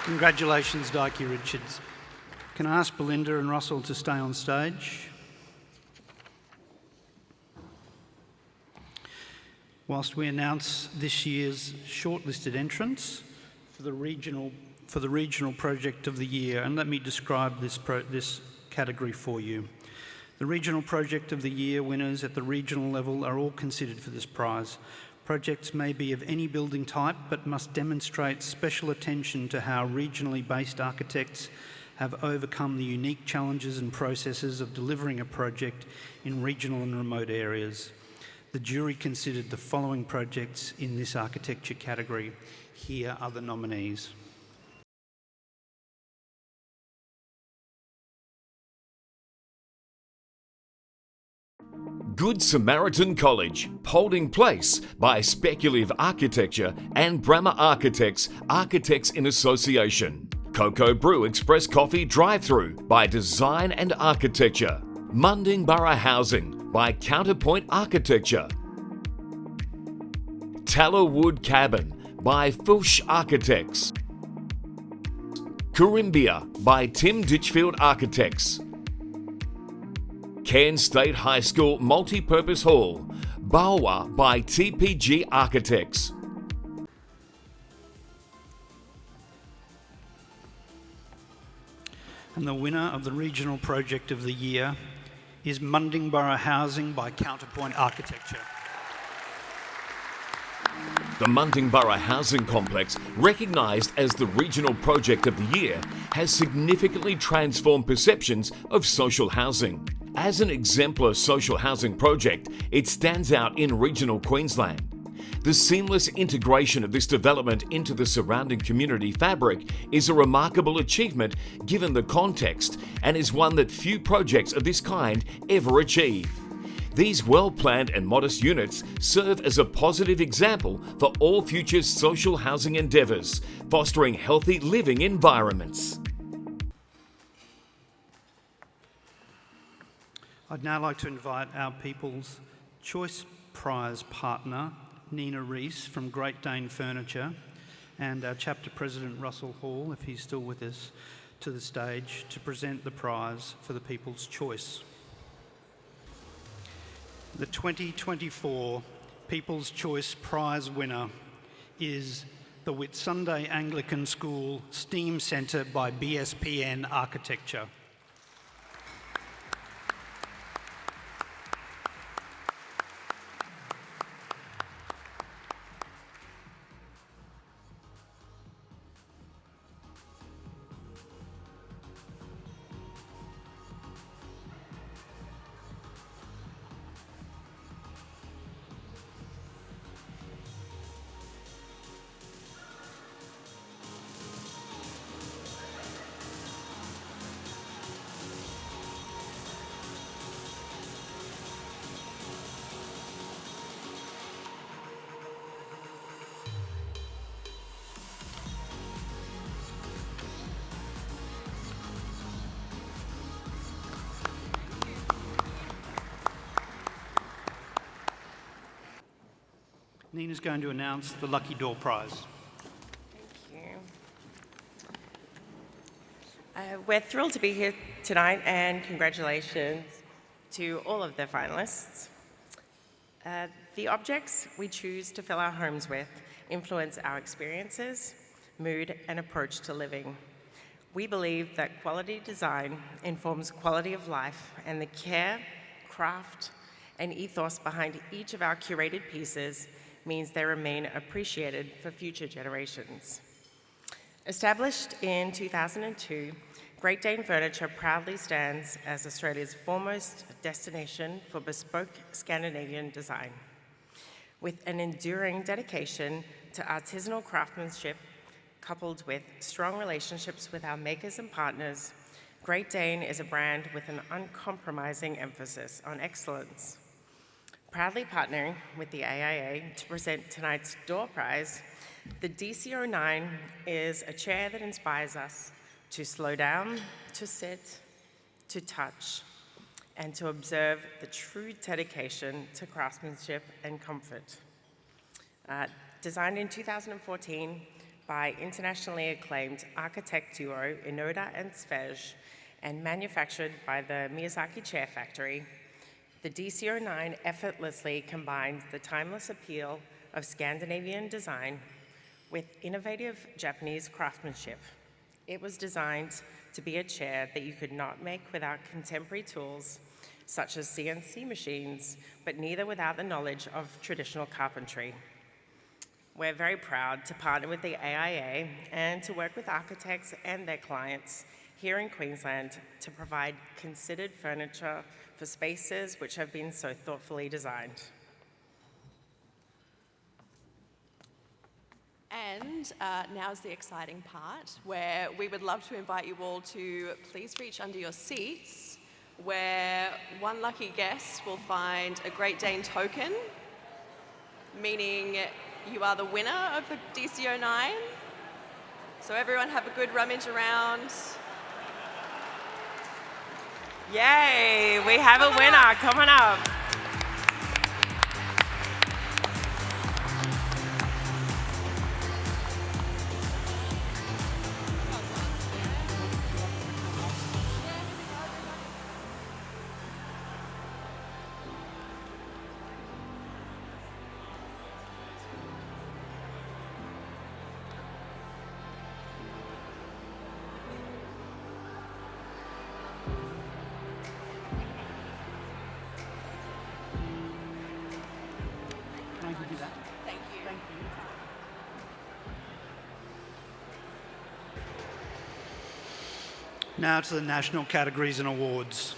Congratulations, Dikey Richards. Can I ask Belinda and Russell to stay on stage? Whilst we announce this year's shortlisted entrants for the regional project of the year, and let me describe this category for you. The regional project of the year winners at the regional level are all considered for this prize. Projects may be of any building type, but must demonstrate special attention to how regionally based architects have overcome the unique challenges and processes of delivering a project in regional and remote areas. The jury considered the following projects in this architecture category. Here are the nominees. Good Samaritan College, Holding Place by Speculative Architecture and Brammer Architects, Architects in Association. Cocoa Brew Express Coffee Drive-Thru by Design and Architecture. Mundingborough Housing by Counterpoint Architecture. Tallowood Cabin by Fuchs Architects. Corimbia by Tim Ditchfield Architects. Cairns State High School Multi-Purpose Hall, Bawa by TPG Architects. And the winner of the regional project of the year is Mundingborough Housing by Counterpoint Architecture. The Mundingborough Housing Complex, recognised as the regional project of the year, has significantly transformed perceptions of social housing. As an exemplar social housing project, it stands out in regional Queensland. The seamless integration of this development into the surrounding community fabric is a remarkable achievement given the context, and is one that few projects of this kind ever achieve. These well-planned and modest units serve as a positive example for all future social housing endeavours, fostering healthy living environments. I'd now like to invite our People's Choice Prize partner, Nina Rees from Great Dane Furniture, and our chapter president, Russell Hall, if he's still with us, to the stage to present the prize for the People's Choice. The 2024 People's Choice Prize winner is the Whitsunday Anglican School STEAM Centre by BSPN Architecture. Nina's going to announce the Lucky Door Prize. Thank you. We're thrilled to be here tonight, and congratulations to all of the finalists. The objects we choose to fill our homes with influence our experiences, mood, and approach to living. We believe that quality design informs quality of life, and the care, craft, and ethos behind each of our curated pieces means they remain appreciated for future generations. Established in 2002, Great Dane Furniture proudly stands as Australia's foremost destination for bespoke Scandinavian design. With an enduring dedication to artisanal craftsmanship, coupled with strong relationships with our makers and partners, Great Dane is a brand with an uncompromising emphasis on excellence. Proudly partnering with the AIA to present tonight's door prize, the DC09 is a chair that inspires us to slow down, to sit, to touch, and to observe the true dedication to craftsmanship and comfort. Designed in 2014 by internationally acclaimed architect duo Inoda and Svej, and manufactured by the Miyazaki Chair Factory, the DC09 effortlessly combines the timeless appeal of Scandinavian design with innovative Japanese craftsmanship. It was designed to be a chair that you could not make without contemporary tools, such as CNC machines, but neither without the knowledge of traditional carpentry. We're very proud to partner with the AIA and to work with architects and their clients here in Queensland to provide considered furniture for spaces which have been so thoughtfully designed. And now's the exciting part, where we would love to invite you all to please reach under your seats, where one lucky guest will find a Great Dane token, meaning you are the winner of the DC09. So everyone have a good rummage around. Yay, we have a winner, come on up. Now to the national categories and awards.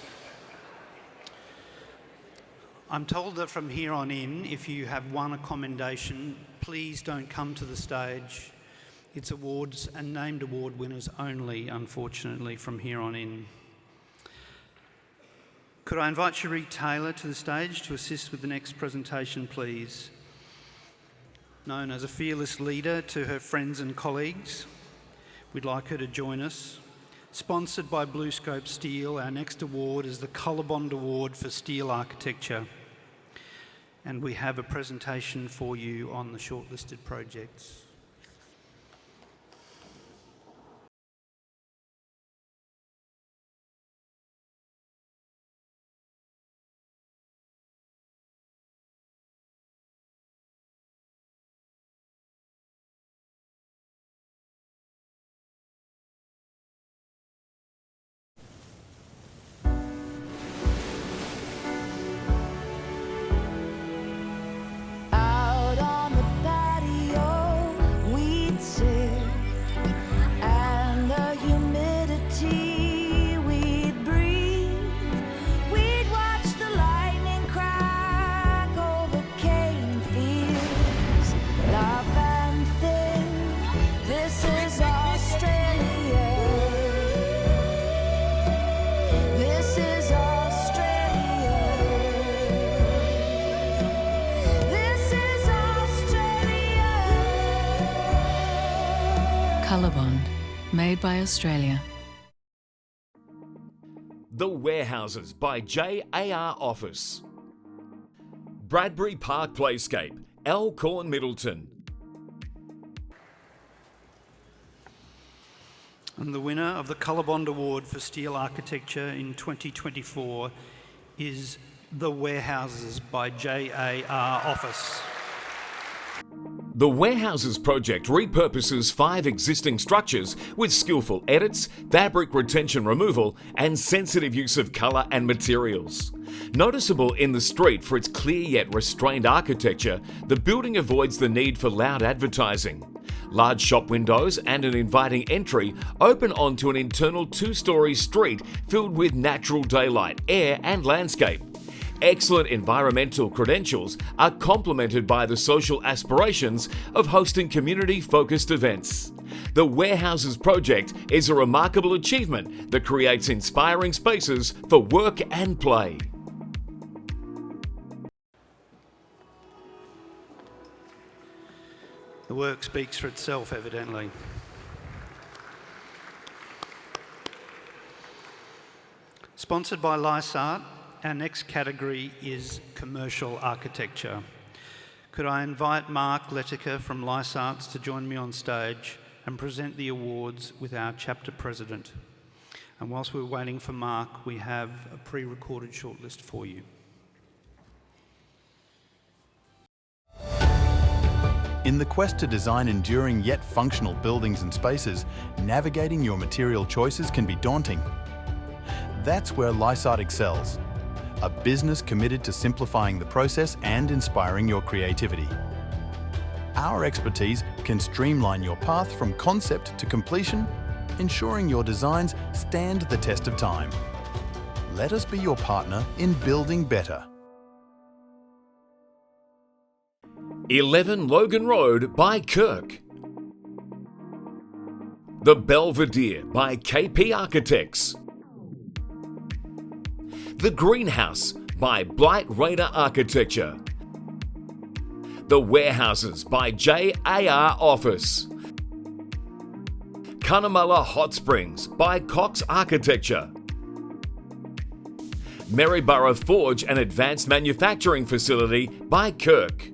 I'm told that from here on in, if you have won a commendation, please don't come to the stage. It's awards and named award winners only, unfortunately, from here on in. Could I invite Cherie Taylor to the stage to assist with the next presentation, please? Known as a fearless leader to her friends and colleagues, we'd like her to join us. Sponsored by BlueScope Steel, our next award is the Colorbond Award for Steel Architecture. And we have a presentation for you on the shortlisted projects. Colorbond, made by Australia. The Warehouses by JAR Office. Bradbury Park Playscape, Elkhorn Middleton. And the winner of the Colorbond Award for Steel Architecture in 2024 is The Warehouses by J.A.R. Office. The Warehouses project repurposes 5 existing structures with skillful edits, fabric retention removal, and sensitive use of colour and materials. Noticeable in the street for its clear yet restrained architecture, the building avoids the need for loud advertising. Large shop windows and an inviting entry open onto an internal 2-storey street filled with natural daylight, air and landscape. Excellent environmental credentials are complemented by the social aspirations of hosting community-focused events. The Warehouses project is a remarkable achievement that creates inspiring spaces for work and play. The work speaks for itself, evidently. Sponsored by Lysart, our next category is commercial architecture. Could I invite Mark Letiker from Lysarts to join me on stage and present the awards with our chapter president? And whilst we're waiting for Mark, we have a pre-recorded shortlist for you. In the quest to design enduring yet functional buildings and spaces, navigating your material choices can be daunting. That's where Lysart excels, a business committed to simplifying the process and inspiring your creativity. Our expertise can streamline your path from concept to completion, ensuring your designs stand the test of time. Let us be your partner in building better. 11 Logan Road by Kirk. The Belvedere by KP Architects. The Greenhouse by Blight Raider Architecture. The Warehouses by J.A.R. Office. Cunnamulla Hot Springs by Cox Architecture. Maryborough Forge and Advanced Manufacturing Facility by Kirk.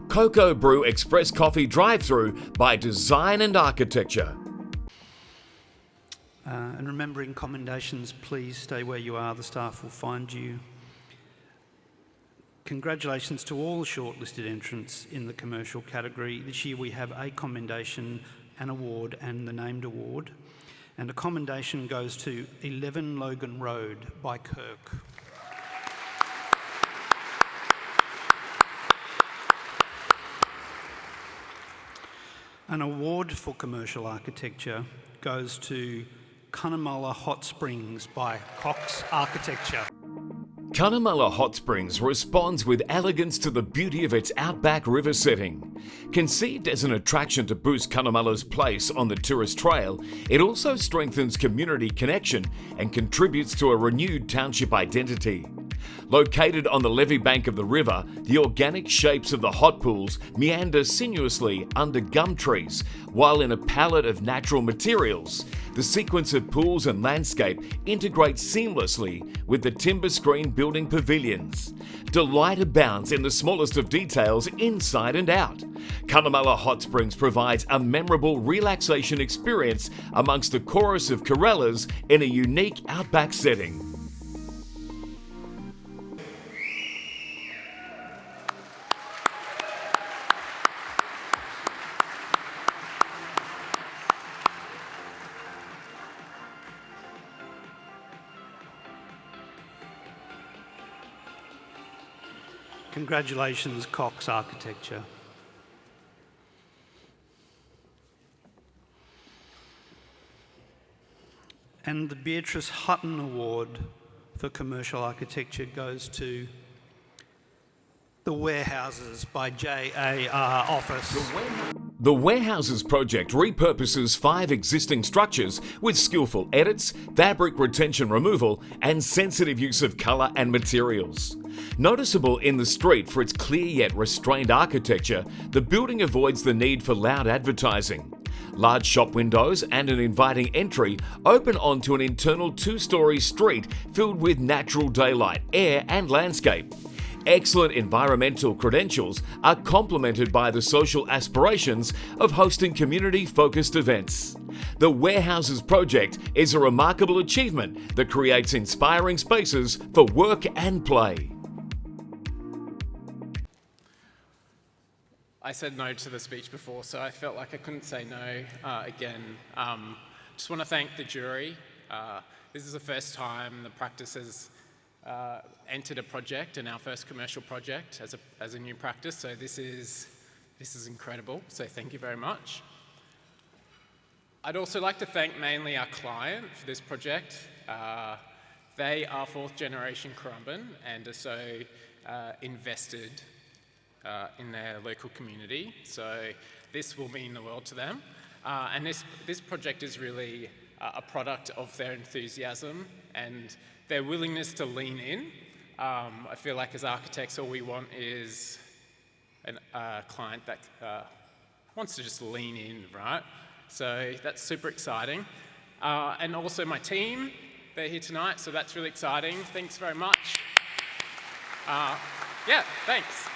Cocoa Brew Express Coffee Drive-Thru by Design and Architecture. And remembering commendations, please stay where you are. The staff will find you. Congratulations to all shortlisted entrants in the commercial category. This year we have a commendation, an award and the named award. And a commendation goes to 11 Logan Road by Kirk. An award for commercial architecture goes to Cunnamulla Hot Springs by Cox Architecture. Cunnamulla Hot Springs responds with elegance to the beauty of its outback river setting. Conceived as an attraction to boost Cunnamulla's place on the tourist trail, it also strengthens community connection and contributes to a renewed township identity. Located on the levee bank of the river, the organic shapes of the hot pools meander sinuously under gum trees, while in a palette of natural materials, the sequence of pools and landscape integrates seamlessly with the timber screen building pavilions. Delight abounds in the smallest of details inside and out. Cunnamulla Hot Springs provides a memorable relaxation experience amongst a chorus of corellas in a unique outback setting. Congratulations, Cox Architecture. And the Beatrice Hutton Award for Commercial Architecture goes to The Warehouses by J.A.R. Office. The Warehouses project repurposes 5 existing structures with skillful edits, fabric retention removal, and sensitive use of colour and materials. Noticeable in the street for its clear yet restrained architecture, the building avoids the need for loud advertising. Large shop windows and an inviting entry open onto an internal 2-storey street filled with natural daylight, air and landscape. Excellent environmental credentials are complemented by the social aspirations of hosting community-focused events. The Warehouses project is a remarkable achievement that creates inspiring spaces for work and play. I said no to the speech before, so I felt like I couldn't say no again. Just want to thank the jury. This is the first time the practice has entered a project, and our first commercial project as a new practice, so this is incredible, so thank you very much. I'd also like to thank mainly our client for this project. They are fourth generation Currumbin and are so invested in their local community, so this will mean the world to them. And this project is really a product of their enthusiasm and their willingness to lean in. I feel like as architects, all we want is a client that wants to just lean in, right? So that's super exciting. And also my team, they're here tonight, so that's really exciting. Thanks very much. Yeah, thanks.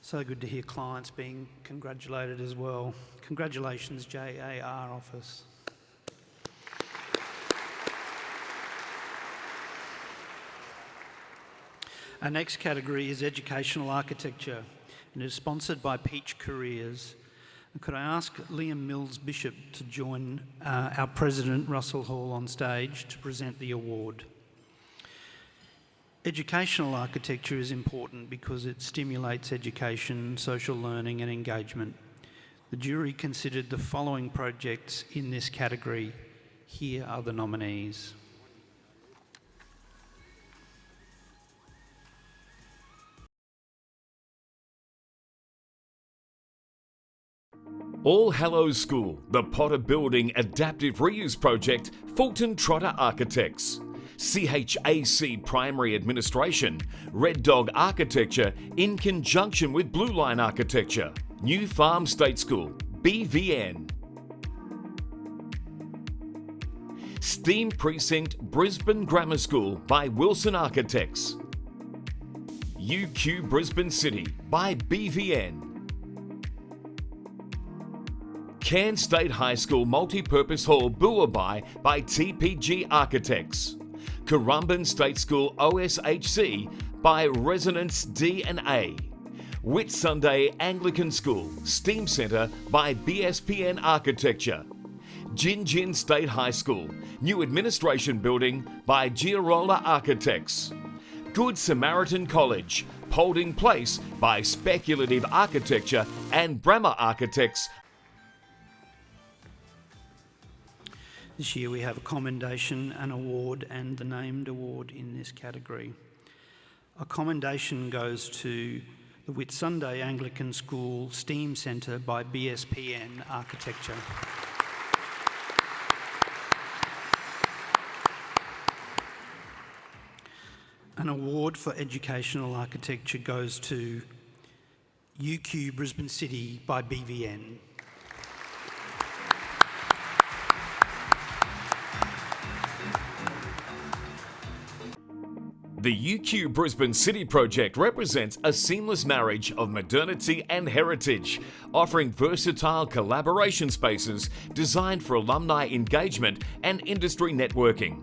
So good to hear clients being congratulated as well. Congratulations, JAR office. Our next category is educational architecture and is sponsored by Peach Careers. And could I ask Liam Mills-Bishop to join our President, Russell Hall, on stage to present the award. Educational architecture is important because it stimulates education, social learning and engagement. The jury considered the following projects in this category. Here are the nominees. All Hallows School, the Potter Building Adaptive Reuse Project, Fulton Trotter Architects. CHAC Primary Administration, Red Dog Architecture in conjunction with Blue Line Architecture, New Farm State School, BVN. Steam Precinct Brisbane Grammar School by Wilson Architects. UQ Brisbane City by BVN. Cairns State High School Multipurpose Hall Buabai by TPG Architects. Currumbin State School OSHC by Resonance D&A. Whitsunday Anglican School Steam Centre by BSPN Architecture. Gin Gin State High School New Administration Building by Giarola Architects. Good Samaritan College Paulding Place by Speculative Architecture and Brammer Architects. This year we have a commendation, an award and the named award in this category. A commendation goes to the Whitsunday Anglican School Steam Centre by BSPN Architecture. An award for educational architecture goes to UQ Brisbane City by BVN. The UQ Brisbane City project represents a seamless marriage of modernity and heritage, offering versatile collaboration spaces designed for alumni engagement and industry networking.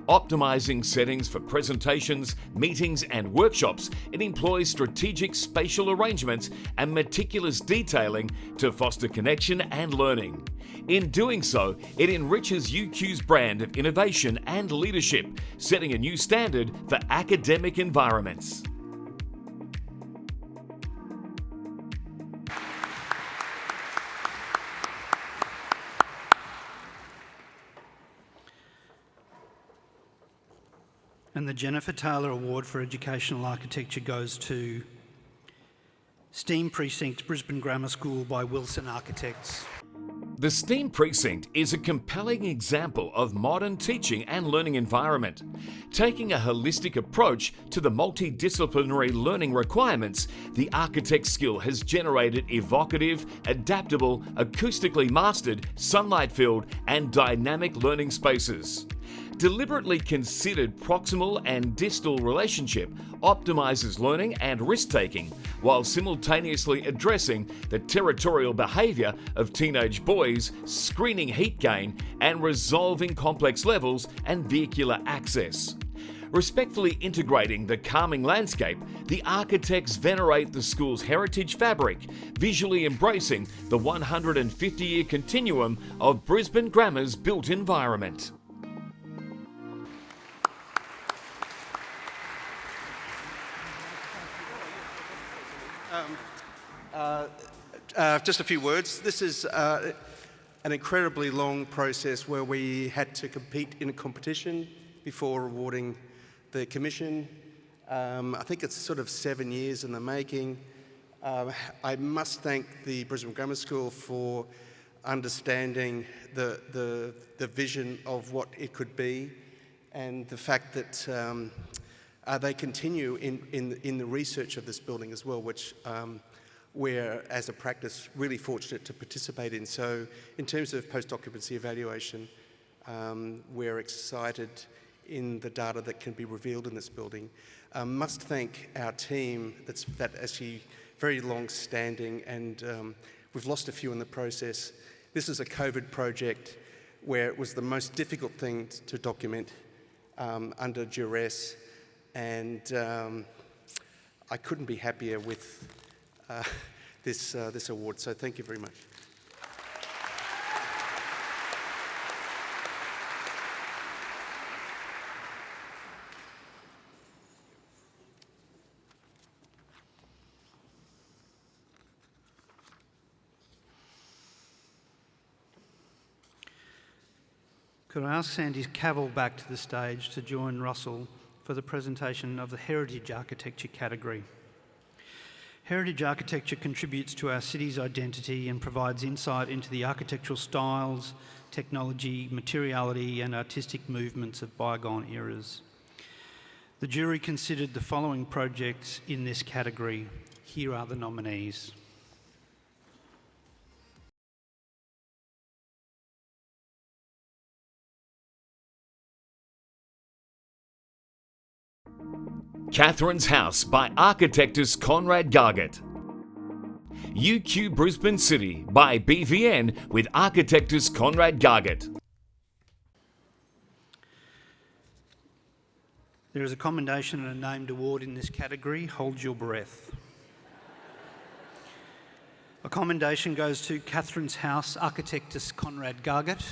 Optimizing settings for presentations, meetings and workshops, it employs strategic spatial arrangements and meticulous detailing to foster connection and learning. In doing so, it enriches UQ's brand of innovation and leadership, setting a new standard for academic environments. And the Jennifer Taylor Award for Educational Architecture goes to Steam Precinct Brisbane Grammar School by Wilson Architects. The STEAM Precinct is a compelling example of modern teaching and learning environment. Taking a holistic approach to the multidisciplinary learning requirements, the architect skill has generated evocative, adaptable, acoustically mastered, sunlight-filled and dynamic learning spaces. Deliberately considered proximal and distal relationship optimizes learning and risk-taking while simultaneously addressing the territorial behavior of teenage boys, screening heat gain, and resolving complex levels and vehicular access. Respectfully integrating the calming landscape, the architects venerate the school's heritage fabric, visually embracing the 150-year continuum of Brisbane Grammar's built environment. Just a few words. This is an incredibly long process where we had to compete in a competition before awarding the commission. I think it's sort of 7 years in the making. I must thank the Brisbane Grammar School for understanding the vision of what it could be, and the fact that they continue in the research of this building as well, which we're, as a practice, really fortunate to participate in. So in terms of post-occupancy evaluation, we're excited in the data that can be revealed in this building. Must thank our team that's actually very long-standing, and we've lost a few in the process. This is a COVID project where it was the most difficult thing to document under duress, and I couldn't be happier with this award, so thank you very much. Could I ask Sandy Cavill back to the stage to join Russell for the presentation of the Heritage Architecture category. Heritage architecture contributes to our city's identity and provides insight into the architectural styles, technology, materiality and artistic movements of bygone eras. The jury considered the following projects in this category. Here are the nominees. Catherine's House by architectus Conrad Gargett. UQ Brisbane City by BVN with architectus Conrad Gargett. There is a commendation and a named award in this category. Hold your breath. A commendation goes to Catherine's House architectus Conrad Gargett.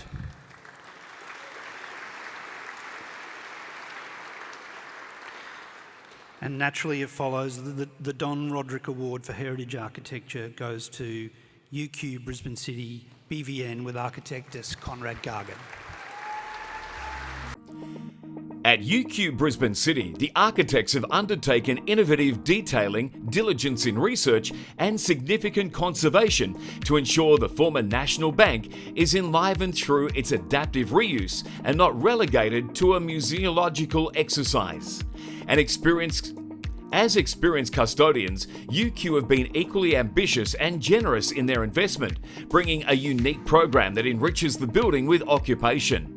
And naturally it follows the Don Roderick Award for Heritage Architecture goes to UQ Brisbane City BVN with architectus Conrad Gargett. At UQ Brisbane City, the architects have undertaken innovative detailing, diligence in research and significant conservation to ensure the former National Bank is enlivened through its adaptive reuse and not relegated to a museological exercise. As experienced custodians, UQ have been equally ambitious and generous in their investment, bringing a unique program that enriches the building with occupation.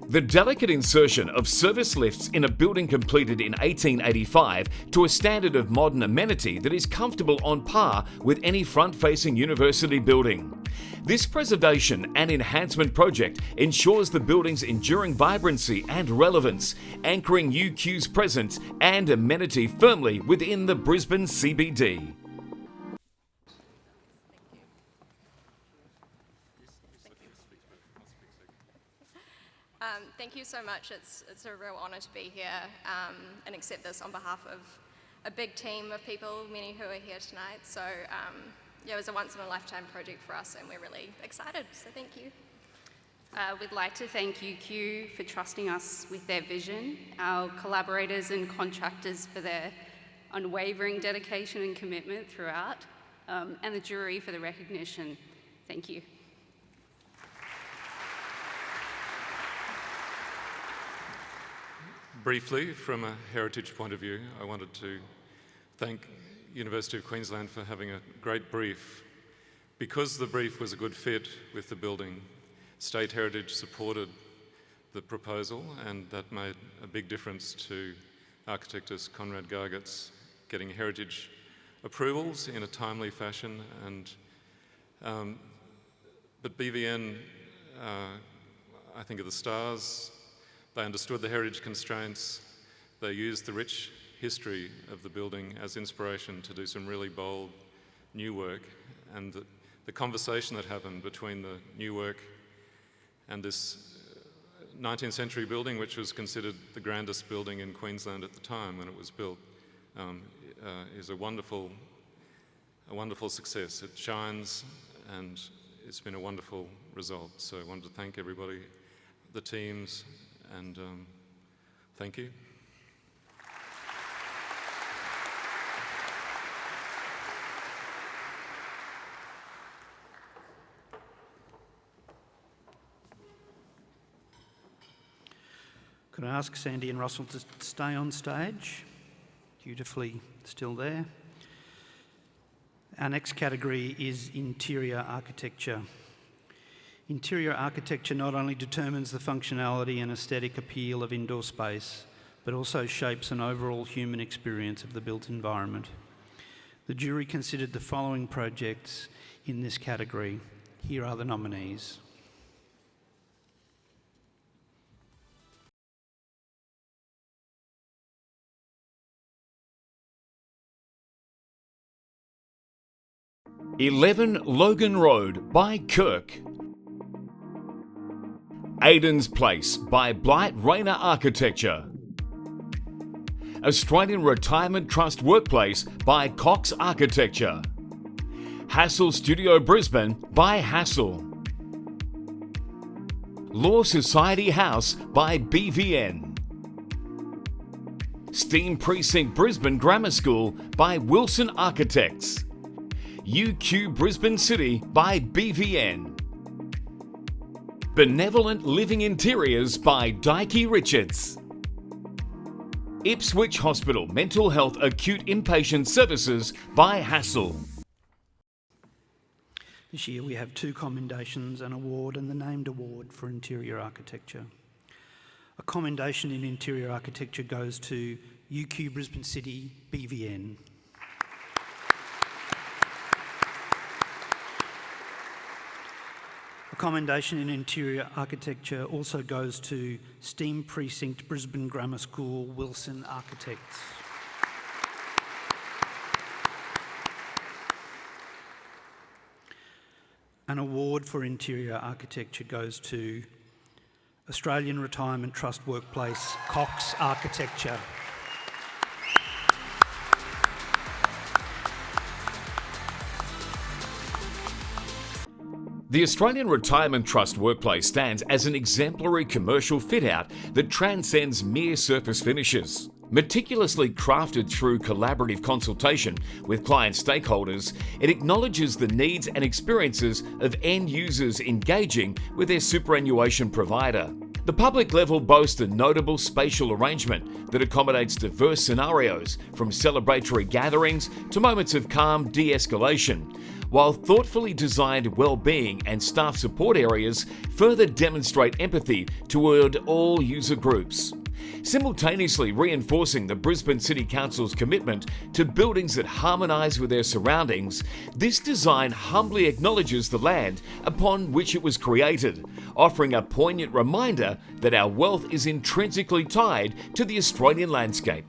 The delicate insertion of service lifts in a building completed in 1885 to a standard of modern amenity that is comfortable on par with any front-facing university building. This preservation and enhancement project ensures the building's enduring vibrancy and relevance, anchoring UQ's presence and amenity firmly within the Brisbane CBD. Thank you so much. It's a real honour to be here and accept this on behalf of a big team of people, many who are here tonight. So yeah, it was a once-in-a-lifetime project for us and we're really excited, so thank you. We'd like to thank UQ for trusting us with their vision, our collaborators and contractors for their unwavering dedication and commitment throughout, and the jury for the recognition. Thank you. Briefly, from a heritage point of view, I wanted to thank University of Queensland for having a great brief. Because the brief was a good fit with the building, State Heritage supported the proposal, and that made a big difference to architectus Conrad Gargat's getting heritage approvals in a timely fashion. But BVN, I think, are the stars. They understood the heritage constraints. They used the rich history of the building as inspiration to do some really bold new work. And the conversation that happened between the new work and this 19th century building, which was considered the grandest building in Queensland at the time when it was built, is a wonderful success. It shines, and it's been a wonderful result. So I wanted to thank everybody, the teams, and thank you. Could I ask Sandy and Russell to stay on stage? Dutifully still there. Our next category is interior architecture. Interior architecture not only determines the functionality and aesthetic appeal of indoor space, but also shapes an overall human experience of the built environment. The jury considered the following projects in this category. Here are the nominees. "11 Logan Road" by Kirk. Aiden's Place by Blight Rayner Architecture. Australian Retirement Trust Workplace by Cox Architecture. Hassel Studio Brisbane by Hassel. Law Society House by BVN. Steam Precinct Brisbane Grammar School by Wilson Architects. UQ Brisbane City by BVN. Benevolent Living Interiors by Dykey Richards. Ipswich Hospital Mental Health Acute Inpatient Services by Hassel. This year we have 2 commendations, an award and the named award for interior architecture. A commendation in interior architecture goes to UQ Brisbane City, BVN. A commendation in interior architecture also goes to Steam Precinct Brisbane Grammar School, Wilson Architects. An award for interior architecture goes to Australian Retirement Trust Workplace, Cox Architecture. The Australian Retirement Trust Workplace stands as an exemplary commercial fit-out that transcends mere surface finishes. Meticulously crafted through collaborative consultation with client stakeholders, it acknowledges the needs and experiences of end users engaging with their superannuation provider. The public level boasts a notable spatial arrangement that accommodates diverse scenarios, from celebratory gatherings to moments of calm de-escalation, while thoughtfully designed well-being and staff support areas further demonstrate empathy toward all user groups. Simultaneously reinforcing the Brisbane City Council's commitment to buildings that harmonise with their surroundings, this design humbly acknowledges the land upon which it was created, offering a poignant reminder that our wealth is intrinsically tied to the Australian landscape.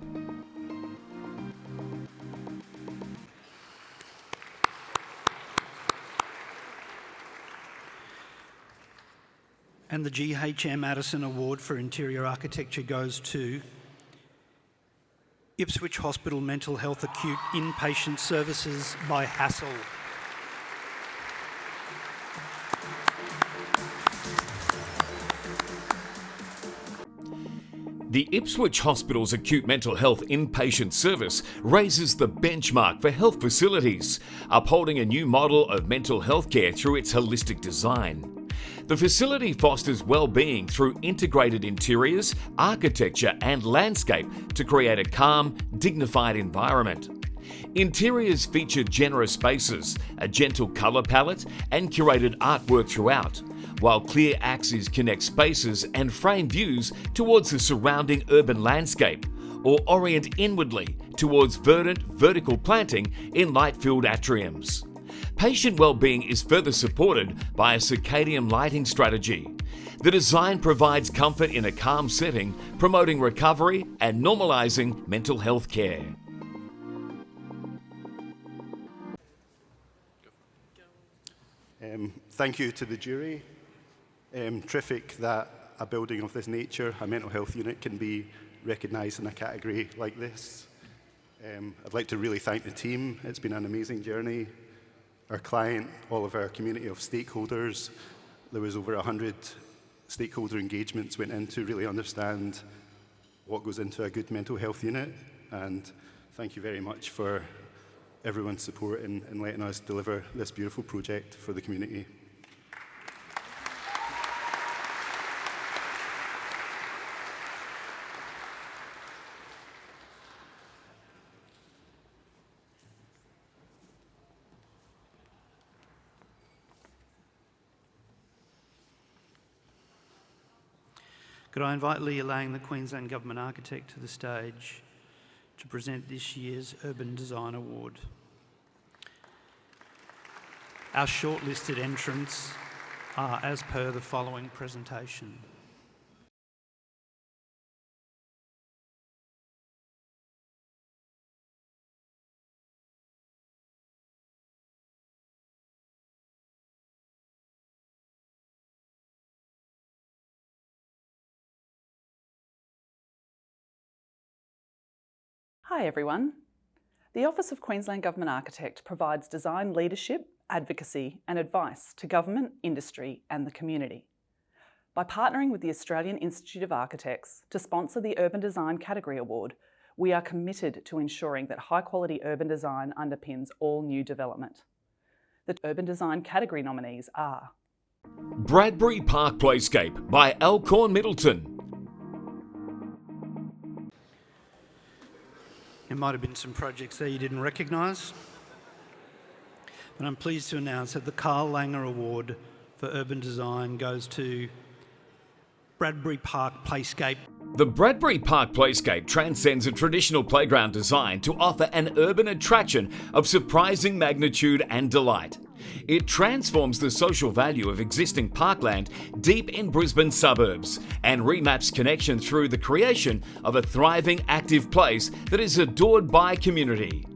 And the GHM Addison Award for Interior Architecture goes to Ipswich Hospital Mental Health Acute Inpatient Services by Hassel. The Ipswich Hospital's Acute Mental Health Inpatient Service raises the benchmark for health facilities, upholding a new model of mental health care through its holistic design. The facility fosters well-being through integrated interiors, architecture and landscape to create a calm, dignified environment. Interiors feature generous spaces, a gentle colour palette and curated artwork throughout, while clear axes connect spaces and frame views towards the surrounding urban landscape, or orient inwardly towards verdant vertical planting in light-filled atriums. Patient well-being is further supported by a circadian lighting strategy. The design provides comfort in a calm setting, promoting recovery and normalising mental health care. Thank you to the jury. Terrific that a building of this nature, a mental health unit, can be recognised in a category like this. I'd like to really thank the team. It's been an amazing journey. Our client, all of our community of stakeholders. There was over 100 stakeholder engagements went in to really understand what goes into a good mental health unit. And thank you very much for everyone's support in letting us deliver this beautiful project for the community. Could I invite Leah Lang, the Queensland Government Architect, to the stage to present this year's Urban Design Award. Our shortlisted entrants are as per the following presentation. Hi everyone. The Office of Queensland Government Architect provides design leadership, advocacy and advice to government, industry and the community. By partnering with the Australian Institute of Architects to sponsor the Urban Design Category Award, we are committed to ensuring that high-quality urban design underpins all new development. The Urban Design Category nominees are Bradbury Park Playscape by Alcorn Middleton. There might have been some projects there you didn't recognise, but I'm pleased to announce that the Carl Langer Award for Urban Design goes to Bradbury Park Playscape. The Bradbury Park Playscape transcends a traditional playground design to offer an urban attraction of surprising magnitude and delight. It transforms the social value of existing parkland deep in Brisbane suburbs and remaps connection through the creation of a thriving, active place that is adored by community.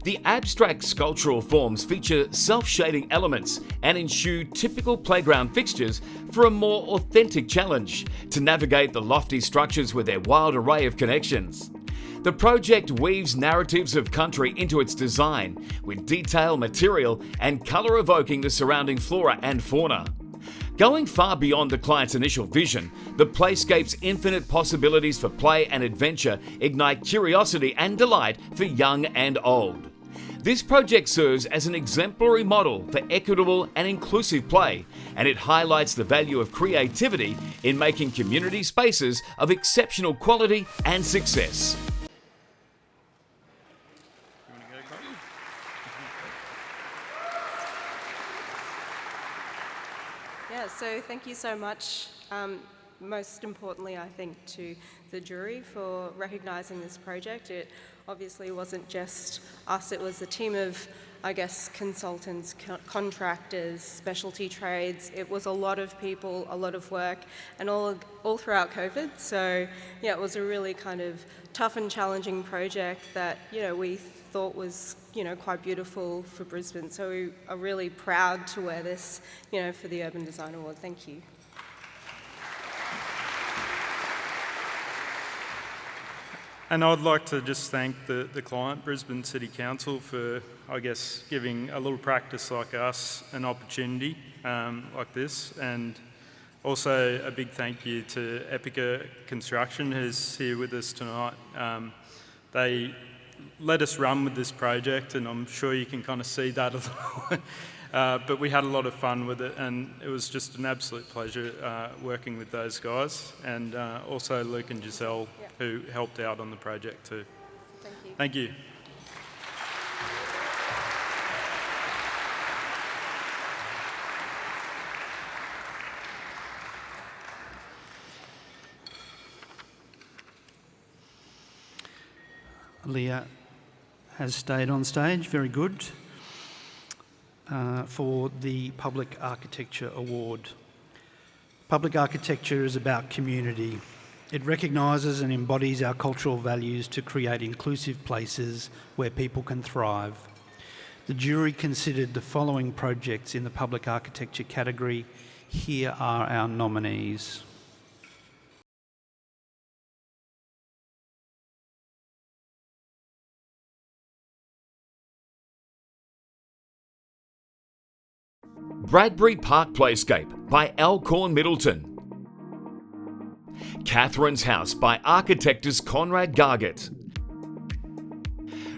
The abstract sculptural forms feature self-shading elements and ensue typical playground fixtures for a more authentic challenge to navigate the lofty structures with their wild array of connections. The project weaves narratives of country into its design, with detail, material and colour evoking the surrounding flora and fauna. Going far beyond the client's initial vision, the Playscape's infinite possibilities for play and adventure ignite curiosity and delight for young and old. This project serves as an exemplary model for equitable and inclusive play, and it highlights the value of creativity in making community spaces of exceptional quality and success. Yeah, so thank you so much. Most importantly, I think, to the jury for recognising this project. It obviously wasn't just us, it was a team of, I guess, consultants, contractors, specialty trades. It was a lot of people, a lot of work, and all throughout COVID. So yeah, it was a really kind of tough and challenging project that, we thought was, quite beautiful for Brisbane. So we are really proud to wear this, for the Urban Design Award. Thank you. And I'd like to just thank the client, Brisbane City Council, for, I guess, giving a little practice like us an opportunity like this. And also a big thank you to Epica Construction, who's here with us tonight. They let us run with this project, and I'm sure you can kind of see that a little. But we had a lot of fun with it, and it was just an absolute pleasure working with those guys, and also Luke and Giselle, who helped out on the project too. Thank you. Leah has stayed on stage, very good, for the Public Architecture Award. Public architecture is about community. It recognises and embodies our cultural values to create inclusive places where people can thrive. The jury considered the following projects in the public architecture category. Here are our nominees. Bradbury Park Playscape by Alcorn Middleton. Catherine's House by architectist Conrad Gargett.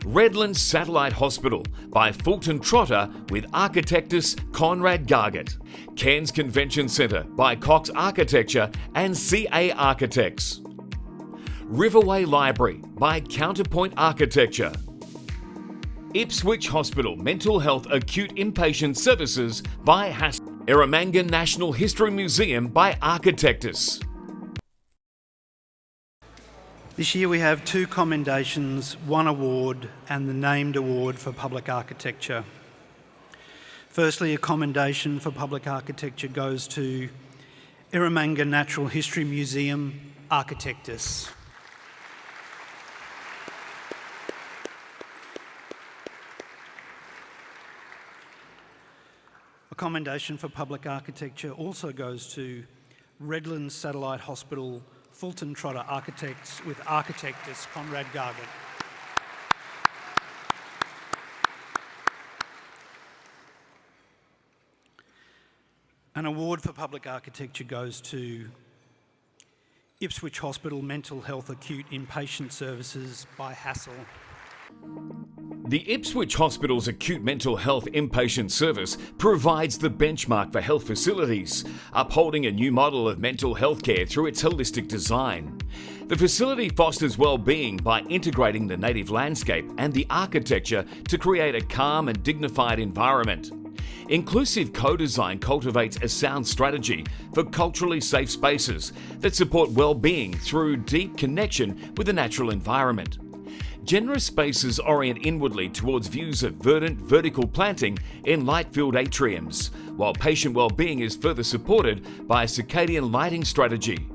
Redlands Satellite Hospital by Fulton Trotter with architectist Conrad Gargett. Cairns Convention Centre by Cox Architecture and CA Architects. Riverway Library by Counterpoint Architecture. Ipswich Hospital Mental Health Acute Inpatient Services by Eromanga National History Museum by Architectus. This year we have 2 commendations, 1 award and the named award for public architecture. Firstly, a commendation for public architecture goes to Eromanga Natural History Museum, Architectus. A commendation for public architecture also goes to Redlands Satellite Hospital, Fulton Trotter Architects with architectist Conrad Gargett. An award for public architecture goes to Ipswich Hospital Mental Health Acute Inpatient Services by Hassel. The Ipswich Hospital's Acute Mental Health Inpatient Service provides the benchmark for health facilities, upholding a new model of mental health care through its holistic design. The facility fosters well-being by integrating the native landscape and the architecture to create a calm and dignified environment. Inclusive co-design cultivates a sound strategy for culturally safe spaces that support well-being through deep connection with the natural environment. Generous spaces orient inwardly towards views of verdant vertical planting in light-filled atriums, while patient well-being is further supported by a circadian lighting strategy.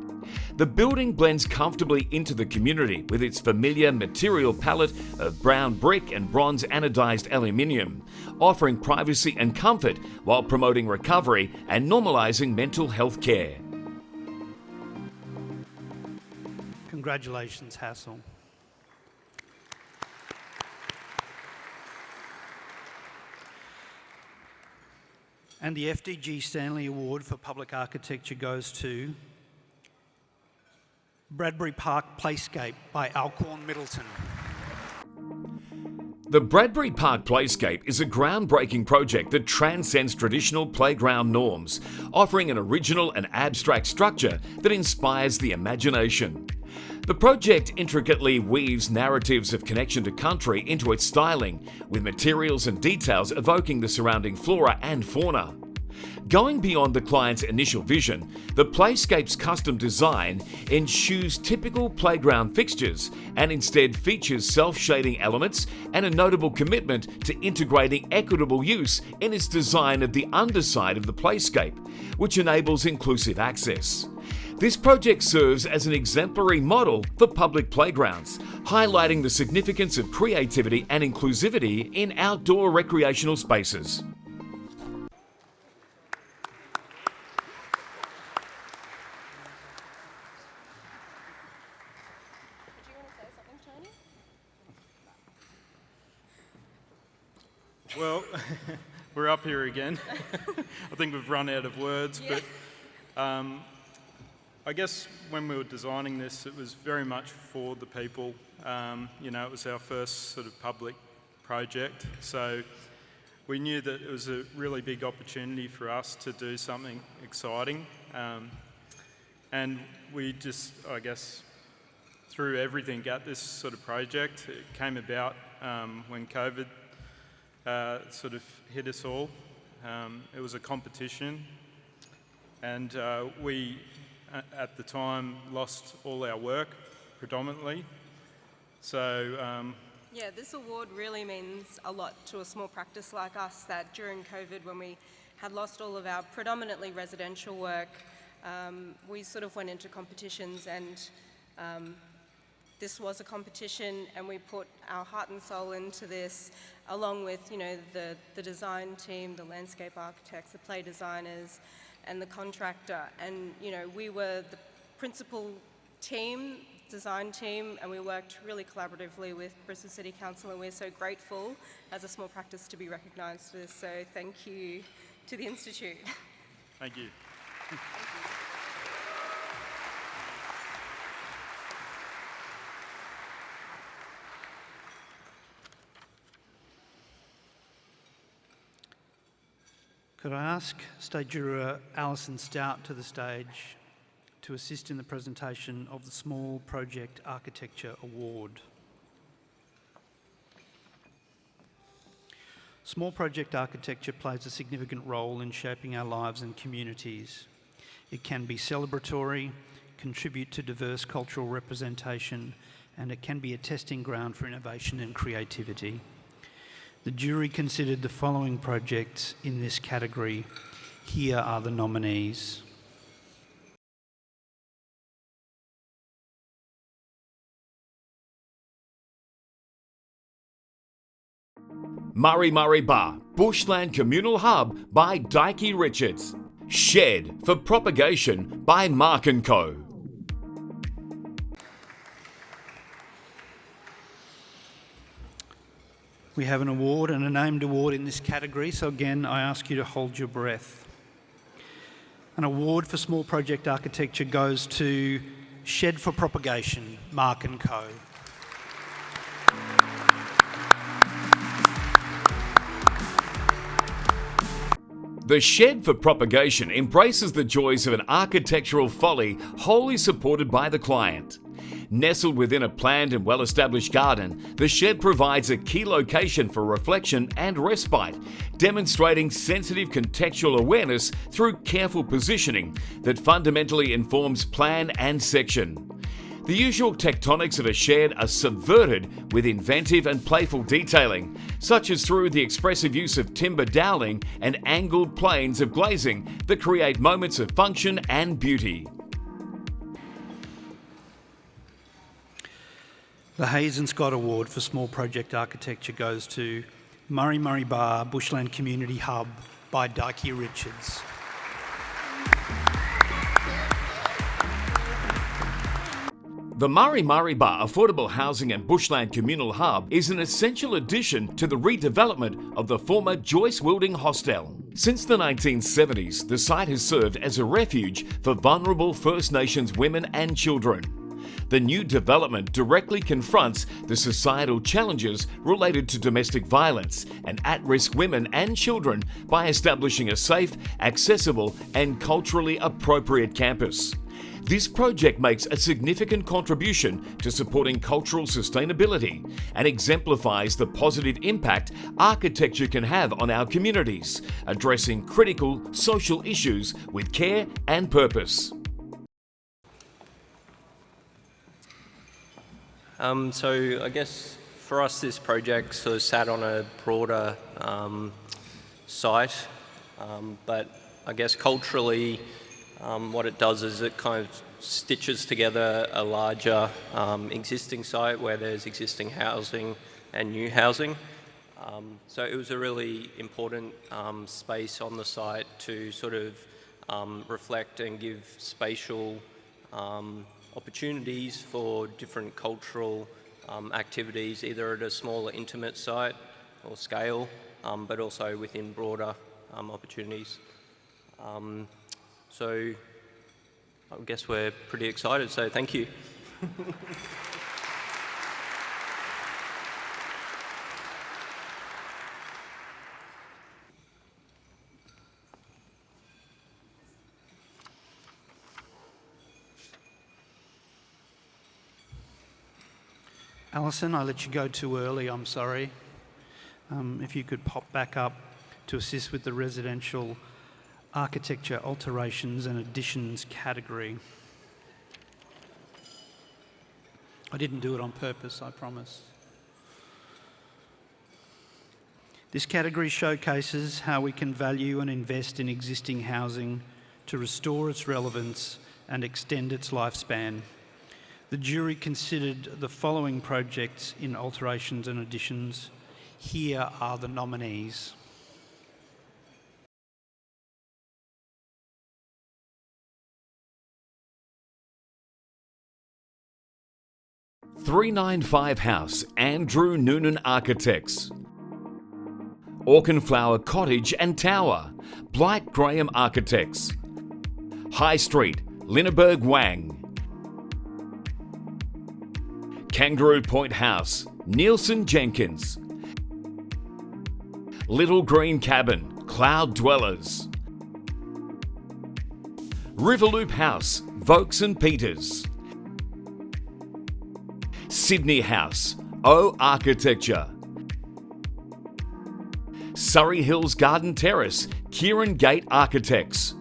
The building blends comfortably into the community with its familiar material palette of brown brick and bronze anodized aluminium, offering privacy and comfort while promoting recovery and normalizing mental health care. Congratulations, Hassel. And the FDG Stanley Award for Public Architecture goes to Bradbury Park Playscape by Alcorn Middleton. The Bradbury Park Playscape is a groundbreaking project that transcends traditional playground norms, offering an original and abstract structure that inspires the imagination. The project intricately weaves narratives of connection to country into its styling, with materials and details evoking the surrounding flora and fauna. Going beyond the client's initial vision, the Playscape's custom design eschews typical playground fixtures and instead features self-shading elements and a notable commitment to integrating equitable use in its design of the underside of the Playscape, which enables inclusive access. This project serves as an exemplary model for public playgrounds, highlighting the significance of creativity and inclusivity in outdoor recreational spaces. Well, we're up here again. I think we've run out of words, but I guess when we were designing this, it was very much for the people. It was our first sort of public project, so we knew that it was a really big opportunity for us to do something exciting. And we just, I guess, threw everything at this sort of project. It came about when COVID sort of hit us all. It was a competition, and we, at the time, lost all our work, predominantly. So yeah, this award really means a lot to a small practice like us, that during COVID, when we had lost all of our predominantly residential work, we sort of went into competitions, and this was a competition, and we put our heart and soul into this, along with, the design team, the landscape architects, the play designers, and the contractor. And, we were the principal team, design team, and we worked really collaboratively with Brisbane City Council, and we're so grateful as a small practice to be recognised for this. So thank you to the Institute. Thank you. Could I ask State Juror Alison Stout to the stage to assist in the presentation of the Small Project Architecture Award. Small project architecture plays a significant role in shaping our lives and communities. It can be celebratory, contribute to diverse cultural representation, and it can be a testing ground for innovation and creativity. The jury considered the following projects in this category. Here are the nominees. Murray Bar, Bushland Communal Hub by Dikey Richards. Shed for Propagation by Mark & Co. We have an award and a named award in this category, so again, I ask you to hold your breath. An award for small project architecture goes to Shed for Propagation, Mark & Co. The Shed for Propagation embraces the joys of an architectural folly wholly supported by the client. Nestled within a planned and well-established garden, the shed provides a key location for reflection and respite, demonstrating sensitive contextual awareness through careful positioning that fundamentally informs plan and section. The usual tectonics of a shed are subverted with inventive and playful detailing, such as through the expressive use of timber doweling and angled planes of glazing that create moments of function and beauty. The Hayes and Scott Award for Small Project Architecture goes to Murray Bar, Bushland Community Hub by Dikey Richards. The Murray Bar Affordable Housing and Bushland Communal Hub is an essential addition to the redevelopment of the former Joyce Wilding Hostel. Since the 1970s, the site has served as a refuge for vulnerable First Nations women and children. The new development directly confronts the societal challenges related to domestic violence and at-risk women and children by establishing a safe, accessible, and culturally appropriate campus. This project makes a significant contribution to supporting cultural sustainability and exemplifies the positive impact architecture can have on our communities, addressing critical social issues with care and purpose. So I guess for us this project sort of sat on a broader site, but I guess culturally what it does is it kind of stitches together a larger existing site where there's existing housing and new housing. So it was a really important space on the site to sort of reflect and give spatial opportunities for different cultural activities, either at a smaller intimate site or scale, but also within broader opportunities. So I guess we're pretty excited, so thank you. Alison, I let you go too early, I'm sorry. If you could pop back up to assist with the residential architecture alterations and additions category. I didn't do it on purpose, I promise. This category showcases how we can value and invest in existing housing to restore its relevance and extend its lifespan. The jury considered the following projects in alterations and additions. Here are the nominees. .395 House, Andrew Noonan Architects. Auchenflower Cottage and Tower, Blight Graham Architects. High Street, Linneberg Wang. Kangaroo Point House, Nielsen Jenkins. Little Green Cabin, Cloud Dwellers. Riverloop House, Vokes and Peters. Sydney House, O Architecture. Surrey Hills Garden Terrace, Kieran Gate Architects.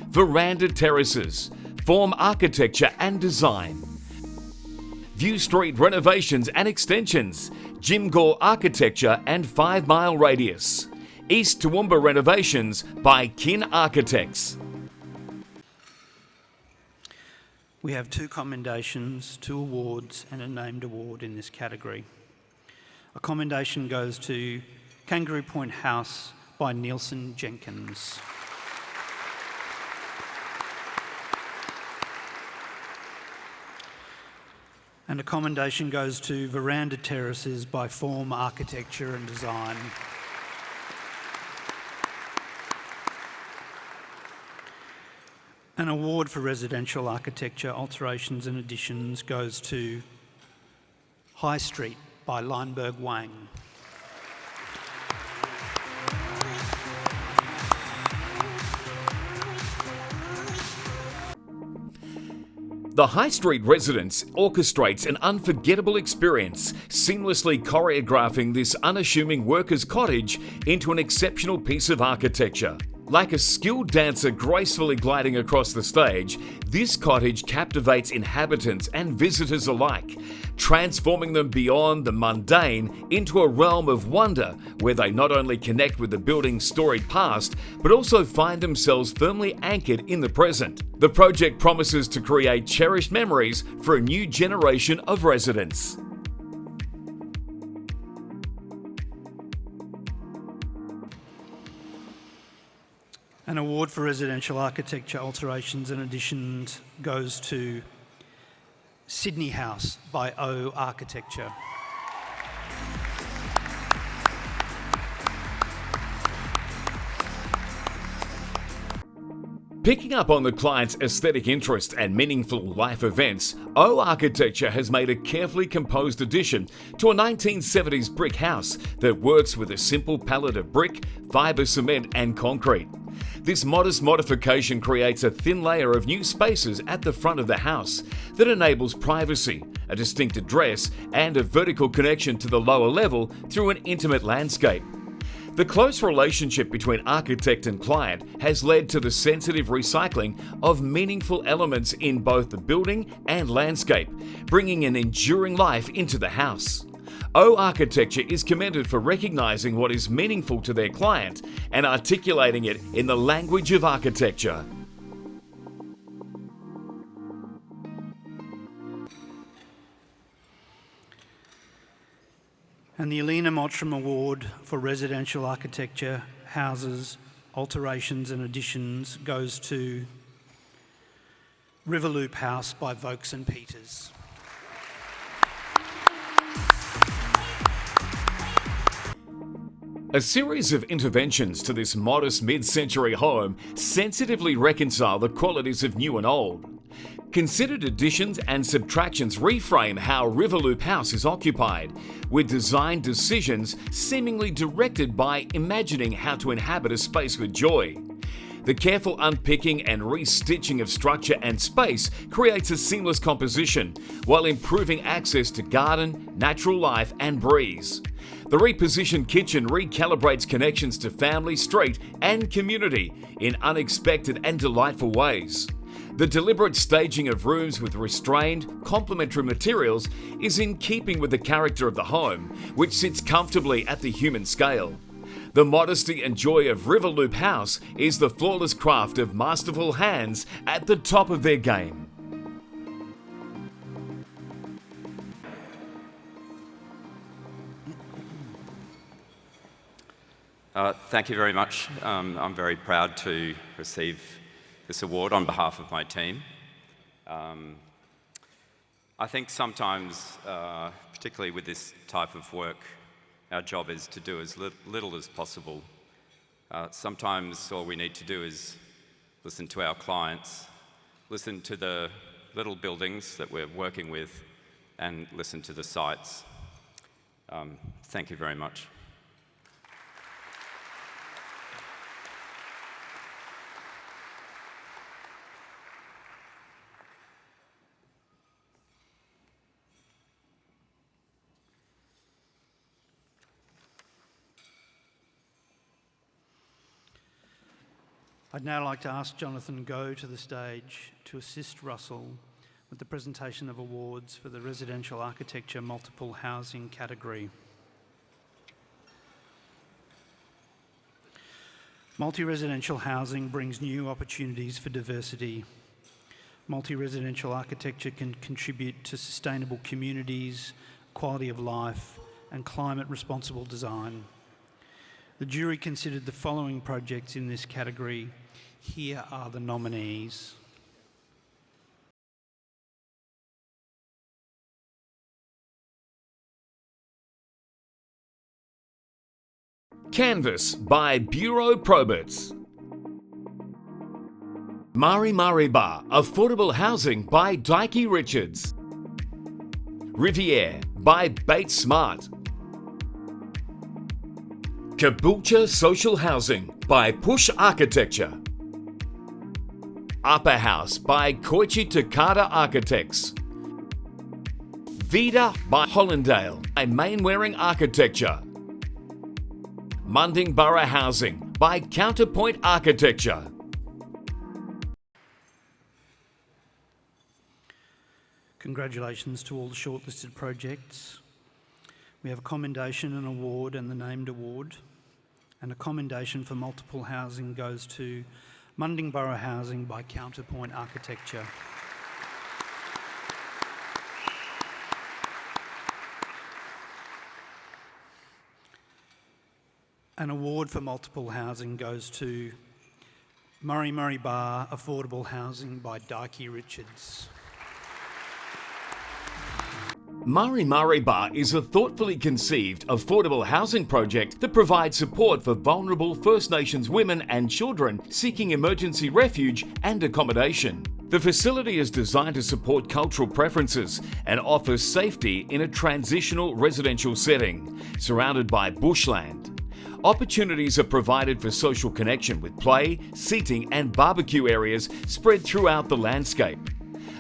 Veranda Terraces, Form Architecture and Design. View Street Renovations and Extensions, Jim Gore Architecture and 5 Mile Radius. East Toowoomba Renovations by Kin Architects. We have 2 commendations, 2 awards and a named award in this category. A commendation goes to Kangaroo Point House by Nielsen Jenkins. And a commendation goes to Veranda Terraces by Form Architecture and Design. An award for residential architecture alterations and additions goes to High Street by Linneberg Wang. The High Street residence orchestrates an unforgettable experience, seamlessly choreographing this unassuming workers' cottage into an exceptional piece of architecture. Like a skilled dancer gracefully gliding across the stage, this cottage captivates inhabitants and visitors alike, transforming them beyond the mundane into a realm of wonder where they not only connect with the building's storied past, but also find themselves firmly anchored in the present. The project promises to create cherished memories for a new generation of residents. An award for residential architecture alterations and additions goes to Sydney House by O Architecture. Picking up on the client's aesthetic interest and meaningful life events, O Architecture has made a carefully composed addition to a 1970s brick house that works with a simple palette of brick, fibre cement and concrete. This modest modification creates a thin layer of new spaces at the front of the house that enables privacy, a distinct address and a vertical connection to the lower level through an intimate landscape. The close relationship between architect and client has led to the sensitive recycling of meaningful elements in both the building and landscape, bringing an enduring life into the house. O Architecture is commended for recognising what is meaningful to their client and articulating it in the language of architecture. And the Alina Mottram Award for residential architecture, houses, alterations and additions goes to Riverloop House by Vokes and Peters. A series of interventions to this modest mid-century home sensitively reconcile the qualities of new and old. Considered additions and subtractions reframe how Riverloop House is occupied, with design decisions seemingly directed by imagining how to inhabit a space with joy. The careful unpicking and restitching of structure and space creates a seamless composition, while improving access to garden, natural life and breeze. The repositioned kitchen recalibrates connections to family, street and community in unexpected and delightful ways. The deliberate staging of rooms with restrained, complementary materials is in keeping with the character of the home, which sits comfortably at the human scale. The modesty and joy of Riverloop House is the flawless craft of masterful hands at the top of their game. Thank you very much. I'm very proud to receive this award on behalf of my team. I think sometimes, particularly with this type of work, our job is to do as little as possible. Sometimes all we need to do is listen to our clients, listen to the little buildings that we're working with, and listen to the sites. Thank you very much. I'd now like to ask Jonathan Goh to the stage to assist Russell with the presentation of awards for the Residential Architecture Multiple Housing category. Multi-residential housing brings new opportunities for diversity. Multi-residential architecture can contribute to sustainable communities, quality of life, and climate-responsible design. The jury considered the following projects in this category. Here are the nominees. Canvas by Bureau Proberts. Mari Mari Bar, Affordable Housing by Dikey Richards. Riviere by Bates Smart. Caboolture Social Housing by Push Architecture. Upper House by Koichi Takada Architects. Vida by Hollandale by Mainwaring Architecture. Mundingborough Housing by Counterpoint Architecture. Congratulations to all the shortlisted projects. We have a commendation, an award and the named award. And a commendation for multiple housing goes to Mundingborough Housing by Counterpoint Architecture. An award for multiple housing goes to Murray Murray Bar Affordable Housing by Dikey Richards. Mari Mari Bar is a thoughtfully conceived, affordable housing project that provides support for vulnerable First Nations women and children seeking emergency refuge and accommodation. The facility is designed to support cultural preferences and offers safety in a transitional residential setting, surrounded by bushland. Opportunities are provided for social connection with play, seating and barbecue areas spread throughout the landscape.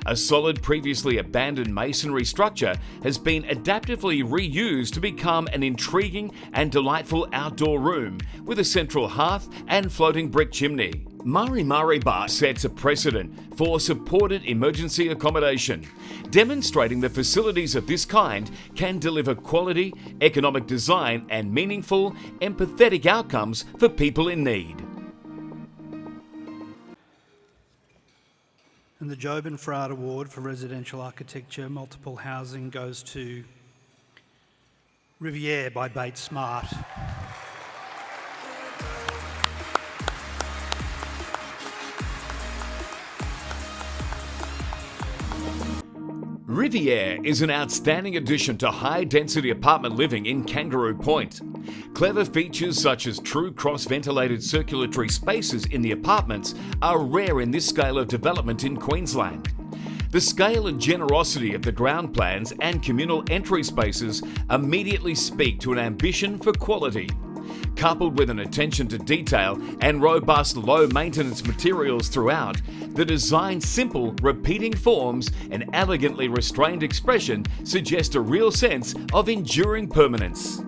A solid, previously abandoned masonry structure has been adaptively reused to become an intriguing and delightful outdoor room with a central hearth and floating brick chimney. Mari Mari Bar sets a precedent for supported emergency accommodation, demonstrating that facilities of this kind can deliver quality, economic design and meaningful, empathetic outcomes for people in need. And the Job and Fraud Award for Residential Architecture Multiple Housing goes to Riviere by Bates Smart. Riviere is an outstanding addition to high-density apartment living in Kangaroo Point. Clever features such as true cross-ventilated circulatory spaces in the apartments are rare in this scale of development in Queensland. The scale and generosity of the ground plans and communal entry spaces immediately speak to an ambition for quality. Coupled with an attention to detail and robust low-maintenance materials throughout, the design's simple, repeating forms and elegantly restrained expression suggest a real sense of enduring permanence.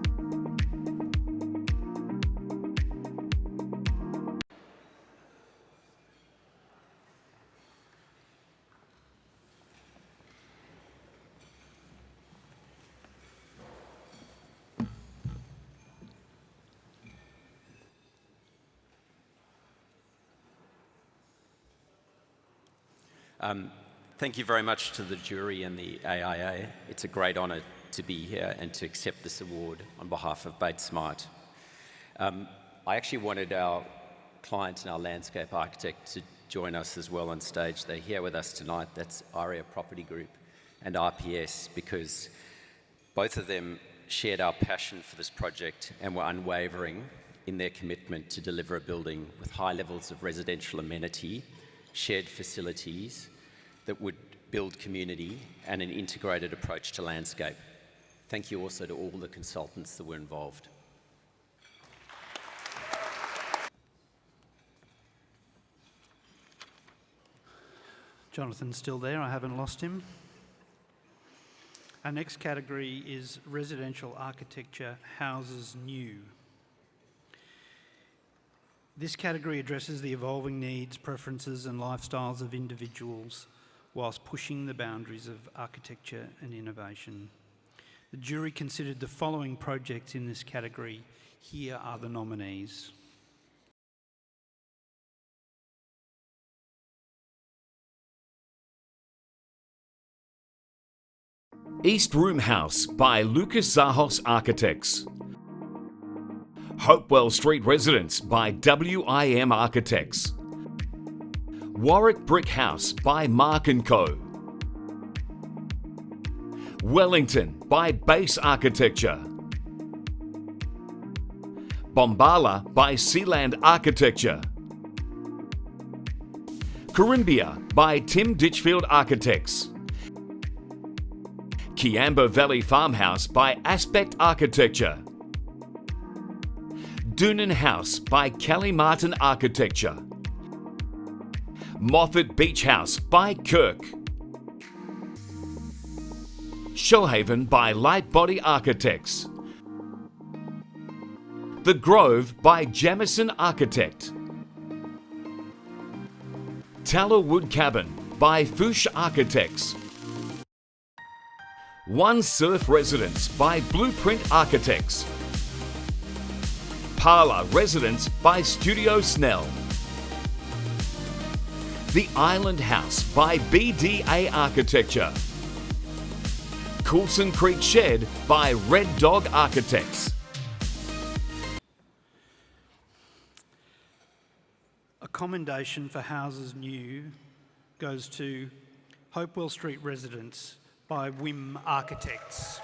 Thank you very much to the jury and the AIA. It's a great honour to be here and to accept this award on behalf of Bates Smart. I actually wanted our client and our landscape architect to join us as well on stage. They're here with us tonight. That's ARIA Property Group and RPS, because both of them shared our passion for this project and were unwavering in their commitment to deliver a building with high levels of residential amenity, shared facilities that would build community and an integrated approach to landscape. Thank you also to all the consultants that were involved. Jonathan's still there, I haven't lost him. Our next category is residential architecture, houses new. This category addresses the evolving needs, preferences and lifestyles of individuals whilst pushing the boundaries of architecture and innovation. The jury considered the following projects in this category. Here are the nominees. East Room House by Lucas Zahos Architects. Hopewell Street Residence by WIM Architects. Warwick Brick House by Mark & Co. Wellington by Base Architecture. Bombala by Sealand Architecture. Corimbia by Tim Ditchfield Architects. Kiamba Valley Farmhouse by Aspect Architecture. Doonan House by Kelly Martin Architecture. Moffat Beach House by Kirk. Shohaven by Lightbody Architects. The Grove by Jamison Architect. Tallow Wood Cabin by Fouche Architects. One Surf Residence by Blueprint Architects. Parlour Residence by Studio Snell. The Island House by BDA Architecture. Coulson Creek Shed by Red Dog Architects. A commendation for houses new goes to Hopewell Street Residence by WIM Architects.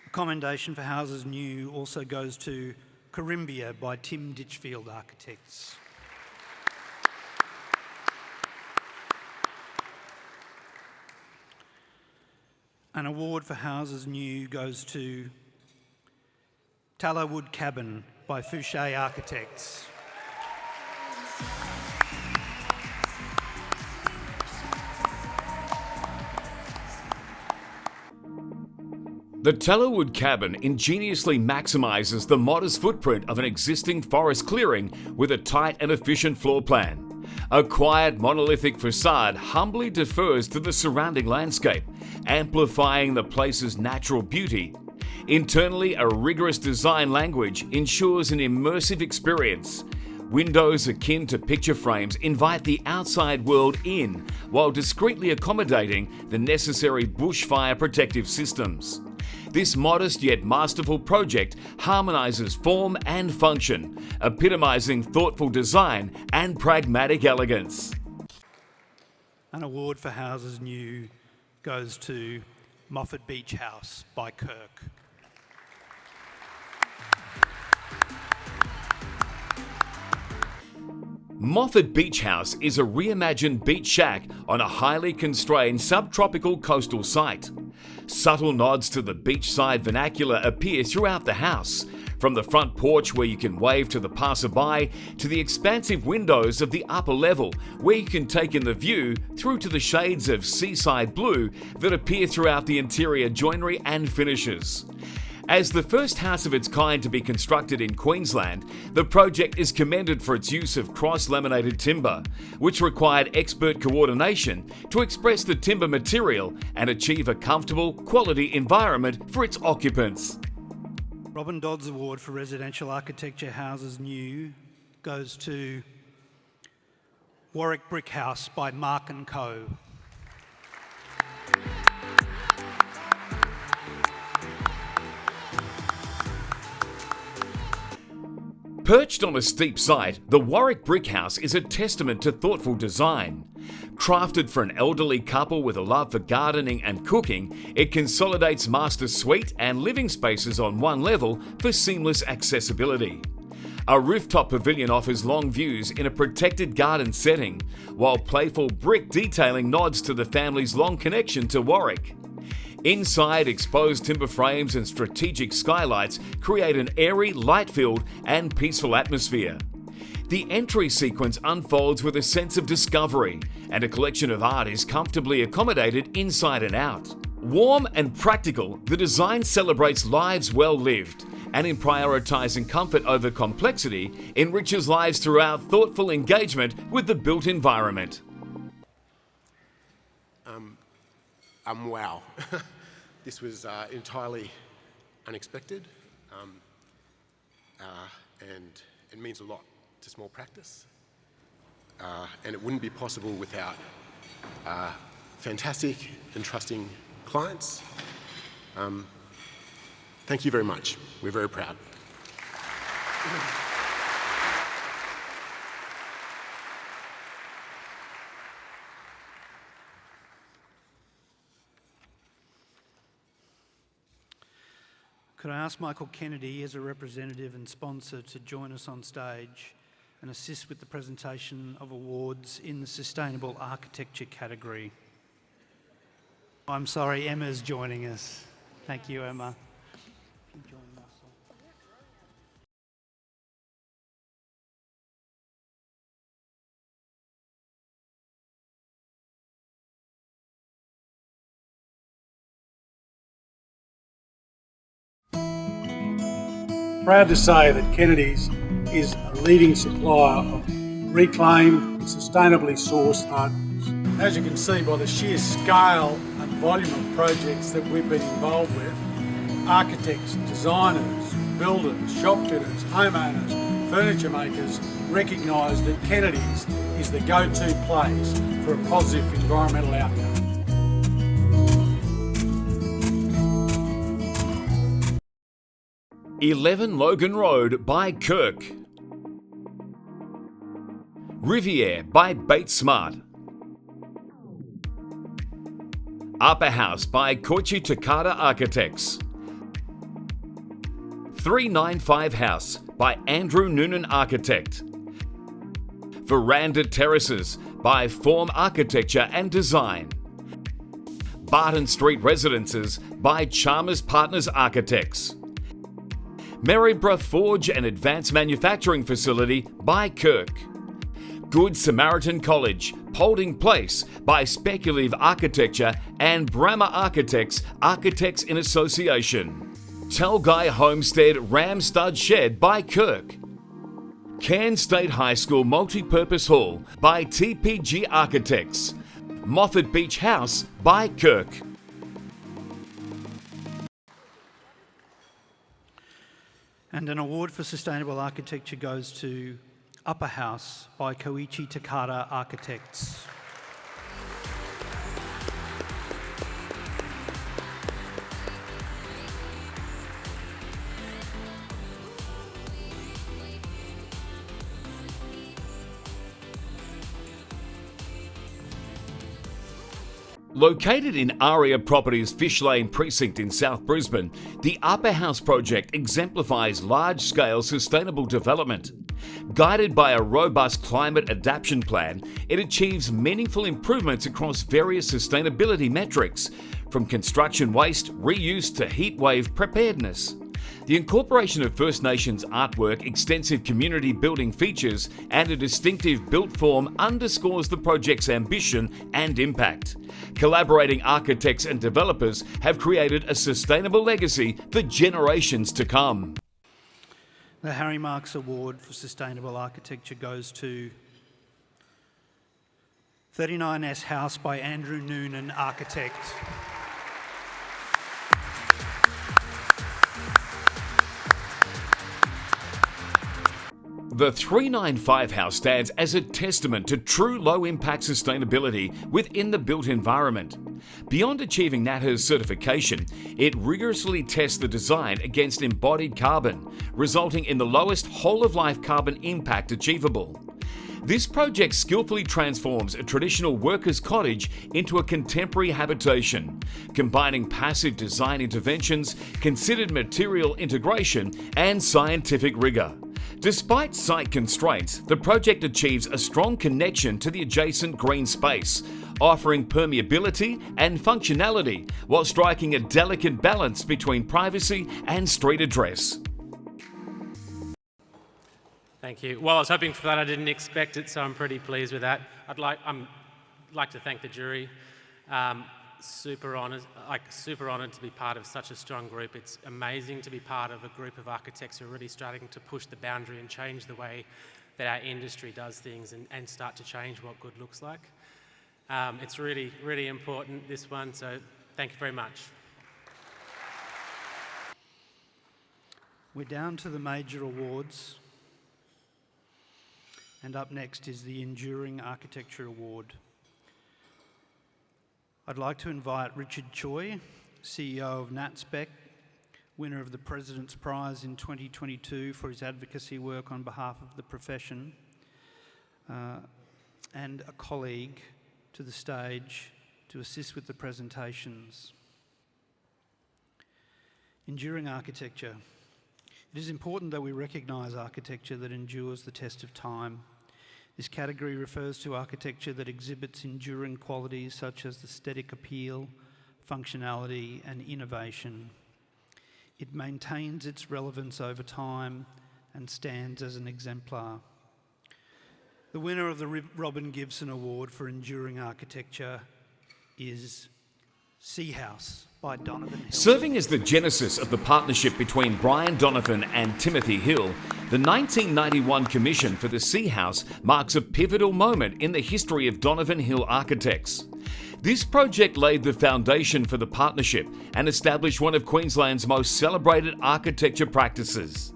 A commendation for houses new also goes to Corimbia by Tim Ditchfield Architects. An award for houses new goes to Tallow Wood Cabin by Fouche Architects. The Tallowood Cabin ingeniously maximises the modest footprint of an existing forest clearing with a tight and efficient floor plan. A quiet monolithic facade humbly defers to the surrounding landscape, amplifying the place's natural beauty. Internally, a rigorous design language ensures an immersive experience. Windows akin to picture frames invite the outside world in, while discreetly accommodating the necessary bushfire protective systems. This modest yet masterful project harmonises form and function, epitomising thoughtful design and pragmatic elegance. An award for Houses New goes to Moffat Beach House by Kirk. Moffat Beach House is a reimagined beach shack on a highly constrained subtropical coastal site. Subtle nods to the beachside vernacular appear throughout the house, from the front porch where you can wave to the passerby to the expansive windows of the upper level where you can take in the view through to the shades of seaside blue that appear throughout the interior joinery and finishes. As the first house of its kind to be constructed in Queensland, the project is commended for its use of cross-laminated timber, which required expert coordination to express the timber material and achieve a comfortable, quality environment for its occupants. Robin Dodd's Award for Residential Architecture Houses New goes to Warwick Brick House by Mark & Co. Perched on a steep site, the Warwick Brick House is a testament to thoughtful design. Crafted for an elderly couple with a love for gardening and cooking, it consolidates master suite and living spaces on one level for seamless accessibility. A rooftop pavilion offers long views in a protected garden setting, while playful brick detailing nods to the family's long connection to Warwick. Inside, exposed timber frames and strategic skylights create an airy, light-filled and peaceful atmosphere. The entry sequence unfolds with a sense of discovery, and a collection of art is comfortably accommodated inside and out. Warm and practical, the design celebrates lives well lived, and in prioritising comfort over complexity, enriches lives throughout thoughtful engagement with the built environment. Wow. This was entirely unexpected, and it means a lot to small practice. And it wouldn't be possible without fantastic and trusting clients. Thank you very much. We're very proud. Could I ask Michael Kennedy, as a representative and sponsor, to join us on stage and assist with the presentation of awards in the Sustainable Architecture category? I'm sorry, Emma's joining us. Thank you, Emma. Proud to say that Kennedy's is a leading supplier of reclaimed and sustainably sourced hardwoods. As you can see by the sheer scale and volume of projects that we've been involved with, architects, designers, builders, shop fitters, homeowners, furniture makers recognise that Kennedy's is the go-to place for a positive environmental outcome. "11 Logan Road" by Kirk. Riviere by Bates Smart. Upper House by Koichi Takada Architects. 395 House by Andrew Noonan Architect. Veranda Terraces by Form Architecture and Design. Barton Street Residences by Chalmers Partners Architects. Maryborough Forge and Advanced Manufacturing Facility by Kirk. Good Samaritan College, Paulding Place by Speculative Architecture and Brammer Architects, Architects in Association. Talgai Homestead Ram Stud Shed by Kirk. Cairns State High School Multipurpose Hall by TPG Architects. Moffat Beach House by Kirk. And an award for sustainable architecture goes to Upper House by Koichi Takada Architects. Located in Aria Properties Fish Lane precinct in South Brisbane, the Upper House project exemplifies large-scale sustainable development. Guided by a robust climate adaptation plan, it achieves meaningful improvements across various sustainability metrics, from construction waste reuse to heatwave preparedness. The incorporation of First Nations artwork, extensive community building features, and a distinctive built form underscores the project's ambition and impact. Collaborating architects and developers have created a sustainable legacy for generations to come. The Harry Marks Award for Sustainable Architecture goes to 39S House by Andrew Noonan, architect. The 395 House stands as a testament to true low-impact sustainability within the built environment. Beyond achieving NATHERS certification, it rigorously tests the design against embodied carbon, resulting in the lowest whole-of-life carbon impact achievable. This project skillfully transforms a traditional workers' cottage into a contemporary habitation, combining passive design interventions, considered material integration, and scientific rigour. Despite site constraints, the project achieves a strong connection to the adjacent green space, offering permeability and functionality while striking a delicate balance between privacy and street address. Thank you. Well, I was hoping for that. I didn't expect it, so I'm pretty pleased with that. I'd like to thank the jury. Super honoured to be part of such a strong group. It's amazing to be part of a group of architects who are really starting to push the boundary and change the way that our industry does things and start to change what good looks like. It's really, really important, this one, so thank you very much. We're down to the major awards. And up next is the Enduring Architecture Award. I'd like to invite Richard Choi, CEO of NatSpec, winner of the President's Prize in 2022 for his advocacy work on behalf of the profession, and a colleague to the stage to assist with the presentations. Enduring architecture. It is important that we recognise architecture that endures the test of time. This category refers to architecture that exhibits enduring qualities such as aesthetic appeal, functionality, and innovation. It maintains its relevance over time and stands as an exemplar. The winner of the Robin Gibson Award for Enduring Architecture is Sea House by Donovan Hill. Serving as the genesis of the partnership between Brian Donovan and Timothy Hill, the 1991 commission for the Sea House marks a pivotal moment in the history of Donovan Hill Architects. This project laid the foundation for the partnership and established one of Queensland's most celebrated architecture practices.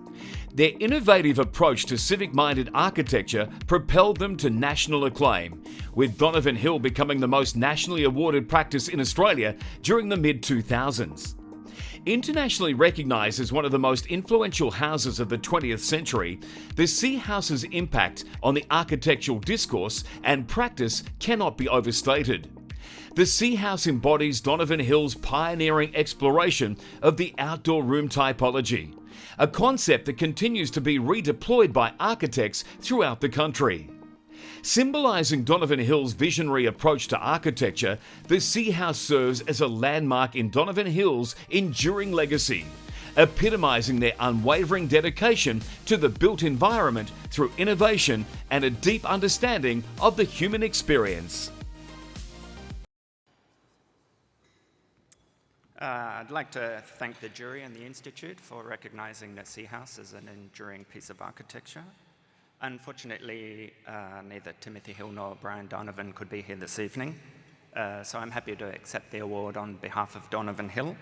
Their innovative approach to civic-minded architecture propelled them to national acclaim, with Donovan Hill becoming the most nationally awarded practice in Australia during the mid-2000s. Internationally recognised as one of the most influential houses of the 20th century, the Sea House's impact on the architectural discourse and practice cannot be overstated. The Sea House embodies Donovan Hill's pioneering exploration of the outdoor room typology, a concept that continues to be redeployed by architects throughout the country. Symbolising Donovan Hill's visionary approach to architecture, the Sea House serves as a landmark in Donovan Hill's enduring legacy, epitomising their unwavering dedication to the built environment through innovation and a deep understanding of the human experience. I'd like to thank the jury and the Institute for recognising the Sea House as an enduring piece of architecture. Unfortunately, neither Timothy Hill nor Brian Donovan could be here this evening, so I'm happy to accept the award on behalf of Donovan Hill.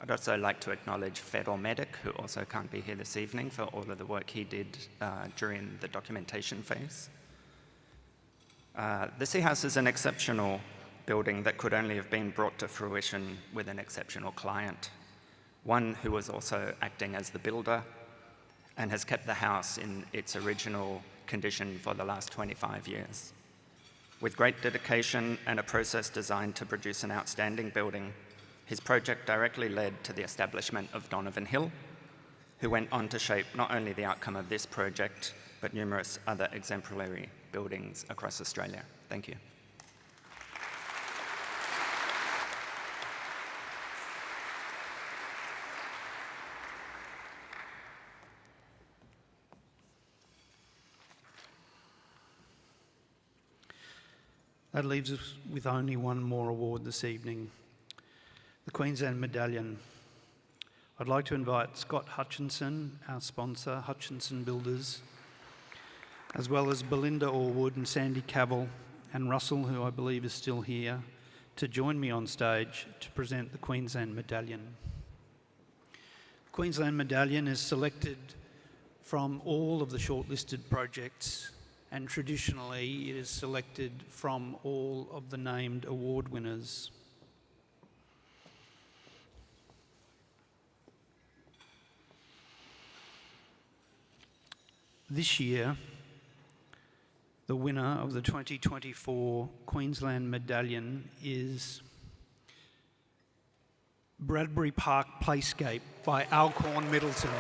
I'd also like to acknowledge Fedor Medic, who also can't be here this evening, for all of the work he did during the documentation phase. The Sea House is an exceptional building that could only have been brought to fruition with an exceptional client, one who was also acting as the builder and has kept the house in its original condition for the last 25 years. With great dedication and a process designed to produce an outstanding building, his project directly led to the establishment of Donovan Hill, who went on to shape not only the outcome of this project, but numerous other exemplary buildings across Australia. Thank you. That leaves us with only one more award this evening, the Queensland Medallion. I'd like to invite Scott Hutchinson, our sponsor, Hutchinson Builders, as well as Belinda Orwood and Sandy Cavill and Russell, who I believe is still here, to join me on stage to present the Queensland Medallion. The Queensland Medallion is selected from all of the shortlisted projects, and traditionally it is selected from all of the named award winners. This year, the winner of the 2024 Queensland Medallion is Bradbury Park Playscape by Alcorn Middleton.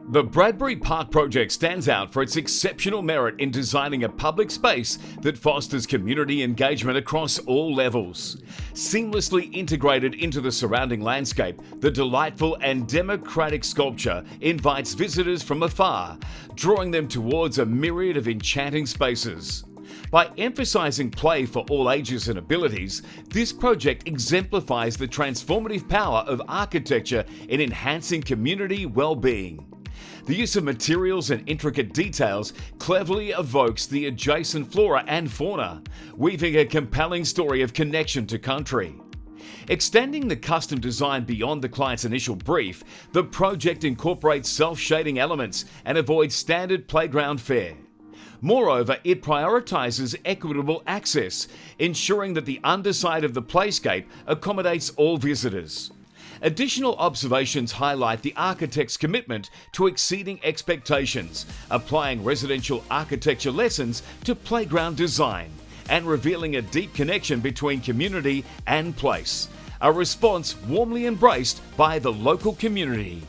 The Bradbury Park project stands out for its exceptional merit in designing a public space that fosters community engagement across all levels. Seamlessly integrated into the surrounding landscape, the delightful and democratic sculpture invites visitors from afar, drawing them towards a myriad of enchanting spaces. By emphasising play for all ages and abilities, this project exemplifies the transformative power of architecture in enhancing community well-being. The use of materials and intricate details cleverly evokes the adjacent flora and fauna, weaving a compelling story of connection to country. Extending the custom design beyond the client's initial brief, the project incorporates self-shading elements and avoids standard playground fare. Moreover, it prioritises equitable access, ensuring that the underside of the playscape accommodates all visitors. Additional observations highlight the architect's commitment to exceeding expectations, applying residential architecture lessons to playground design, and revealing a deep connection between community and place, a response warmly embraced by the local community.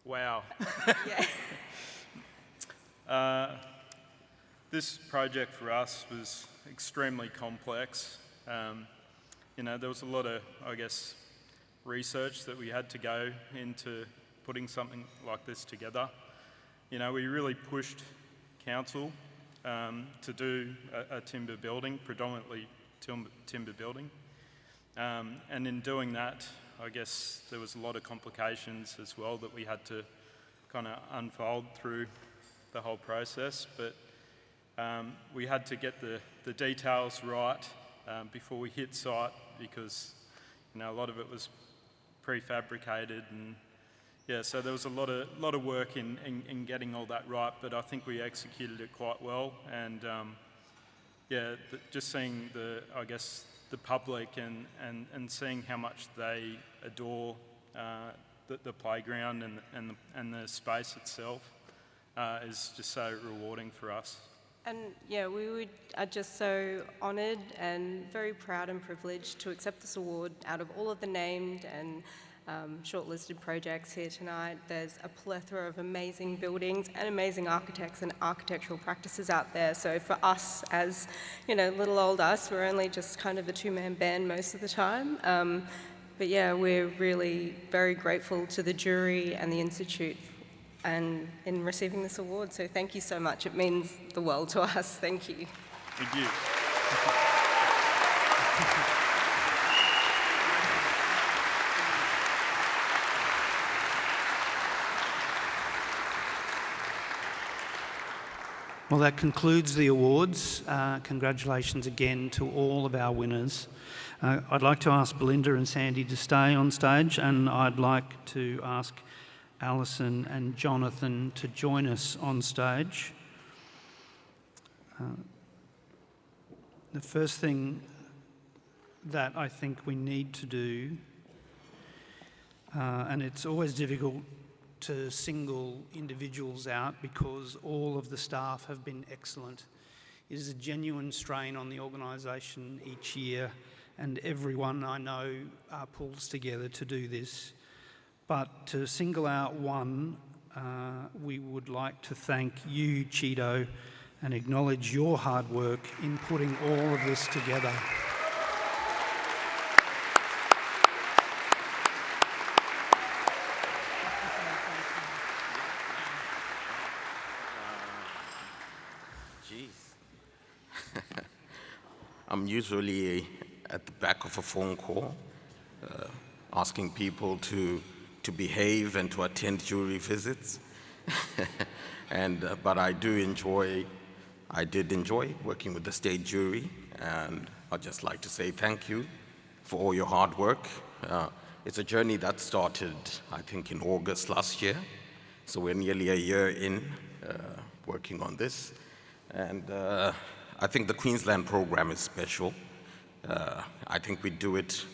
Wow. This project for us was extremely complex. There was a lot of, research that we had to go into putting something like this together. We really pushed council to do a timber building, predominantly timber building. And in doing that, there was a lot of complications as well that we had to kind of unfold through the whole process. But we had to get the details right before we hit site, because a lot of it was prefabricated, and so there was a lot of work in getting all that right. But I think we executed it quite well, and just seeing the public and seeing how much they adore the playground and the space itself is just so rewarding for us. And we are just so honoured and very proud and privileged to accept this award out of all of the named and shortlisted projects here tonight. There's a plethora of amazing buildings and amazing architects and architectural practices out there. So for us, as little old us, we're only just kind of a two-man band most of the time. But we're really very grateful to the jury and the Institute and in receiving this award. So thank you so much. It means the world to us. Thank you. Thank you. Well, that concludes the awards. Congratulations again to all of our winners. I'd like to ask Belinda and Sandy to stay on stage, and I'd like to ask Alison and Jonathan to join us on stage. The first thing that I think we need to do, and it's always difficult to single individuals out because all of the staff have been excellent. It is a genuine strain on the organisation each year, and everyone I know pulls together to do this. But to single out one, we would like to thank you, Cheeto, and acknowledge your hard work in putting all of this together. I'm usually at the back of a phone call asking people to behave and to attend jury visits. But I did enjoy working with the state jury, and I'd just like to say thank you for all your hard work. It's a journey that started, I think, in August last year, so we're nearly a year in working on this. And I think the Queensland program is special. I think we do it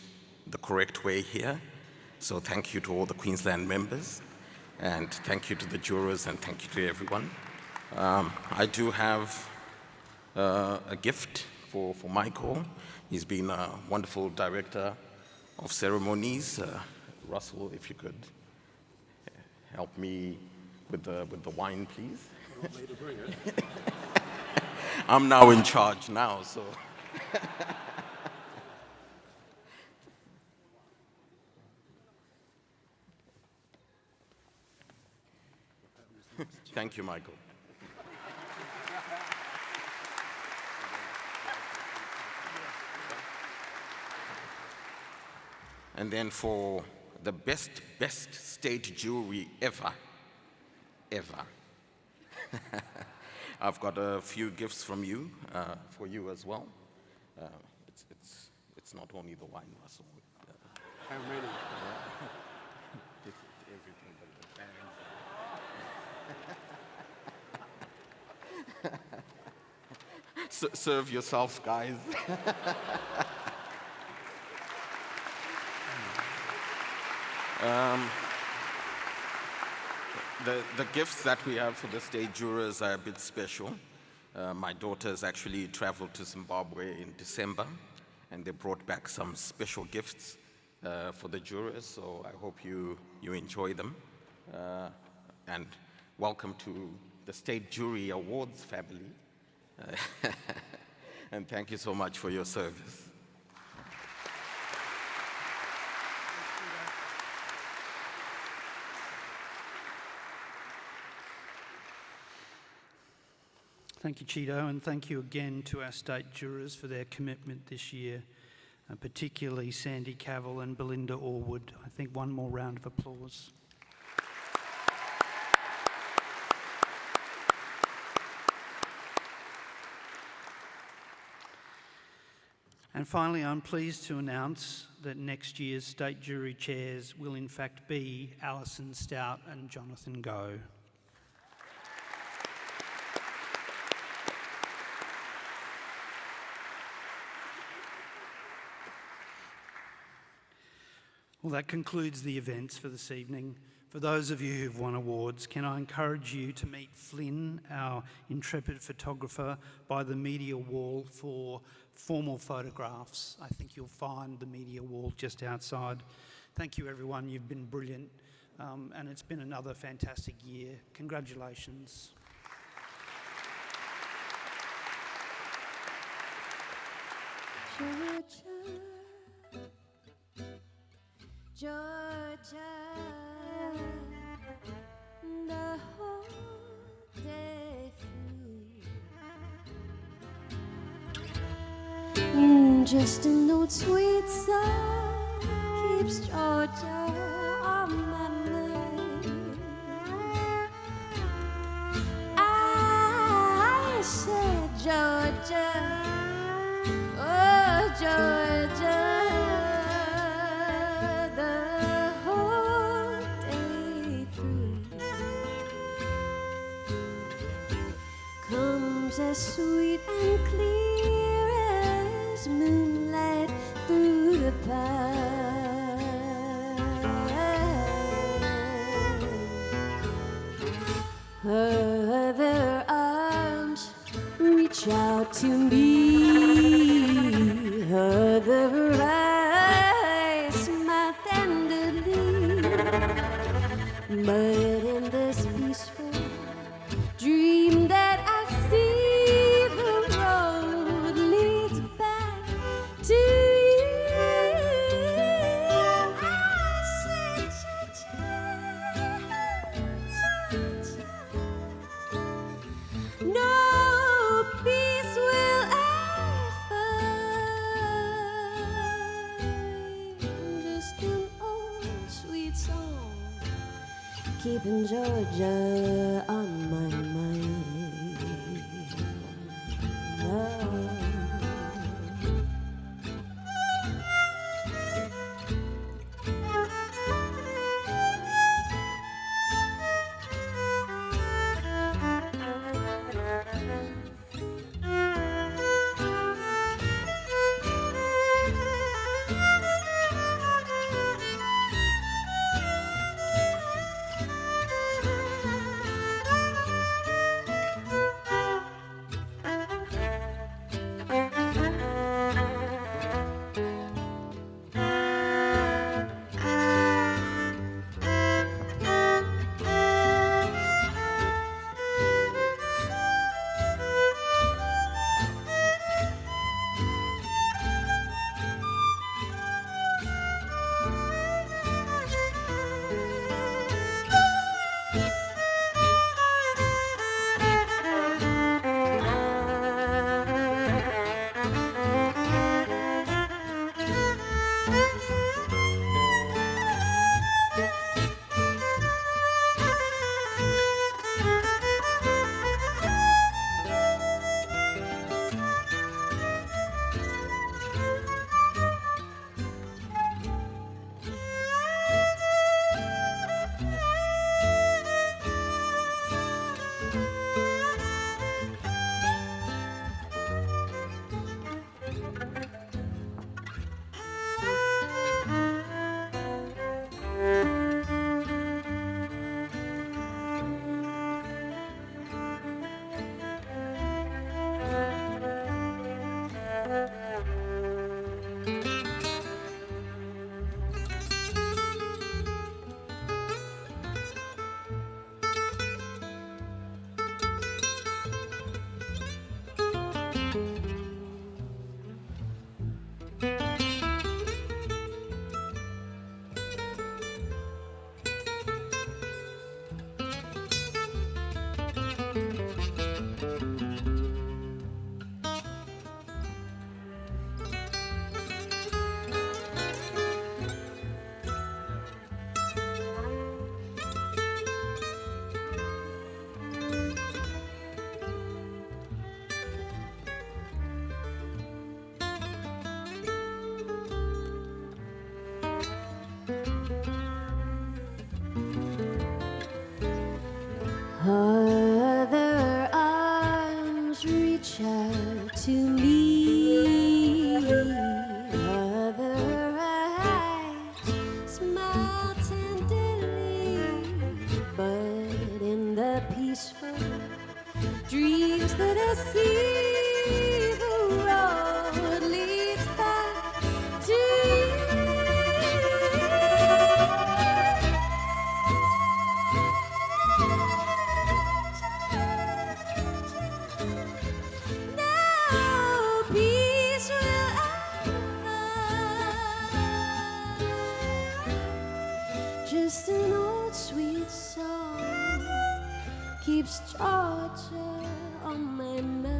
the correct way here. So thank you to all the Queensland members, and thank you to the jurors, and thank you to everyone. I do have a gift for Michael. He's been a wonderful director of ceremonies. Russell, if you could help me with the wine, please. You want me to bring it? I'm now in charge now, so. Thank you, Michael. And then for the best state jury ever. I've got a few gifts from you, for you as well. It's not only the wine, Russell. How many? It's everything but the bands. Serve yourself, guys. The gifts that we have for the state jurors are a bit special. My daughters actually traveled to Zimbabwe in December, and they brought back some special gifts for the jurors, so I hope you enjoy them. And welcome to the State Jury Awards family. And thank you so much for your service. Thank you, Cheeto, and thank you again to our state jurors for their commitment this year, particularly Sandy Cavill and Belinda Orwood. I think one more round of applause. And finally, I'm pleased to announce that next year's state jury chairs will in fact be Alison Stout and Jonathan Goh. Well, that concludes the events for this evening. For those of you who've won awards, can I encourage you to meet Flynn, our intrepid photographer, by the media wall for formal photographs. I think you'll find the media wall just outside. Thank you, everyone. You've been brilliant, and it's been another fantastic year. Congratulations. Georgia, the whole day through. Just a note, sweet song keeps Georgia on my mind. I said, Georgia, oh Georgia. As sweet and clear as moonlight through to me, other eyes smile tenderly, but in this peaceful dream that I see, the road leads back to you. I say, no peace will I find, just an old sweet song, keeping Georgia on my mind. Other arms reach out to me, other eyes smile tenderly, but in the peaceful dreams that I see, the road leads back to you. Just an old sweet song keeps Georgia on my mind,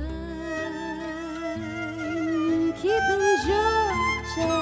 keeping Georgia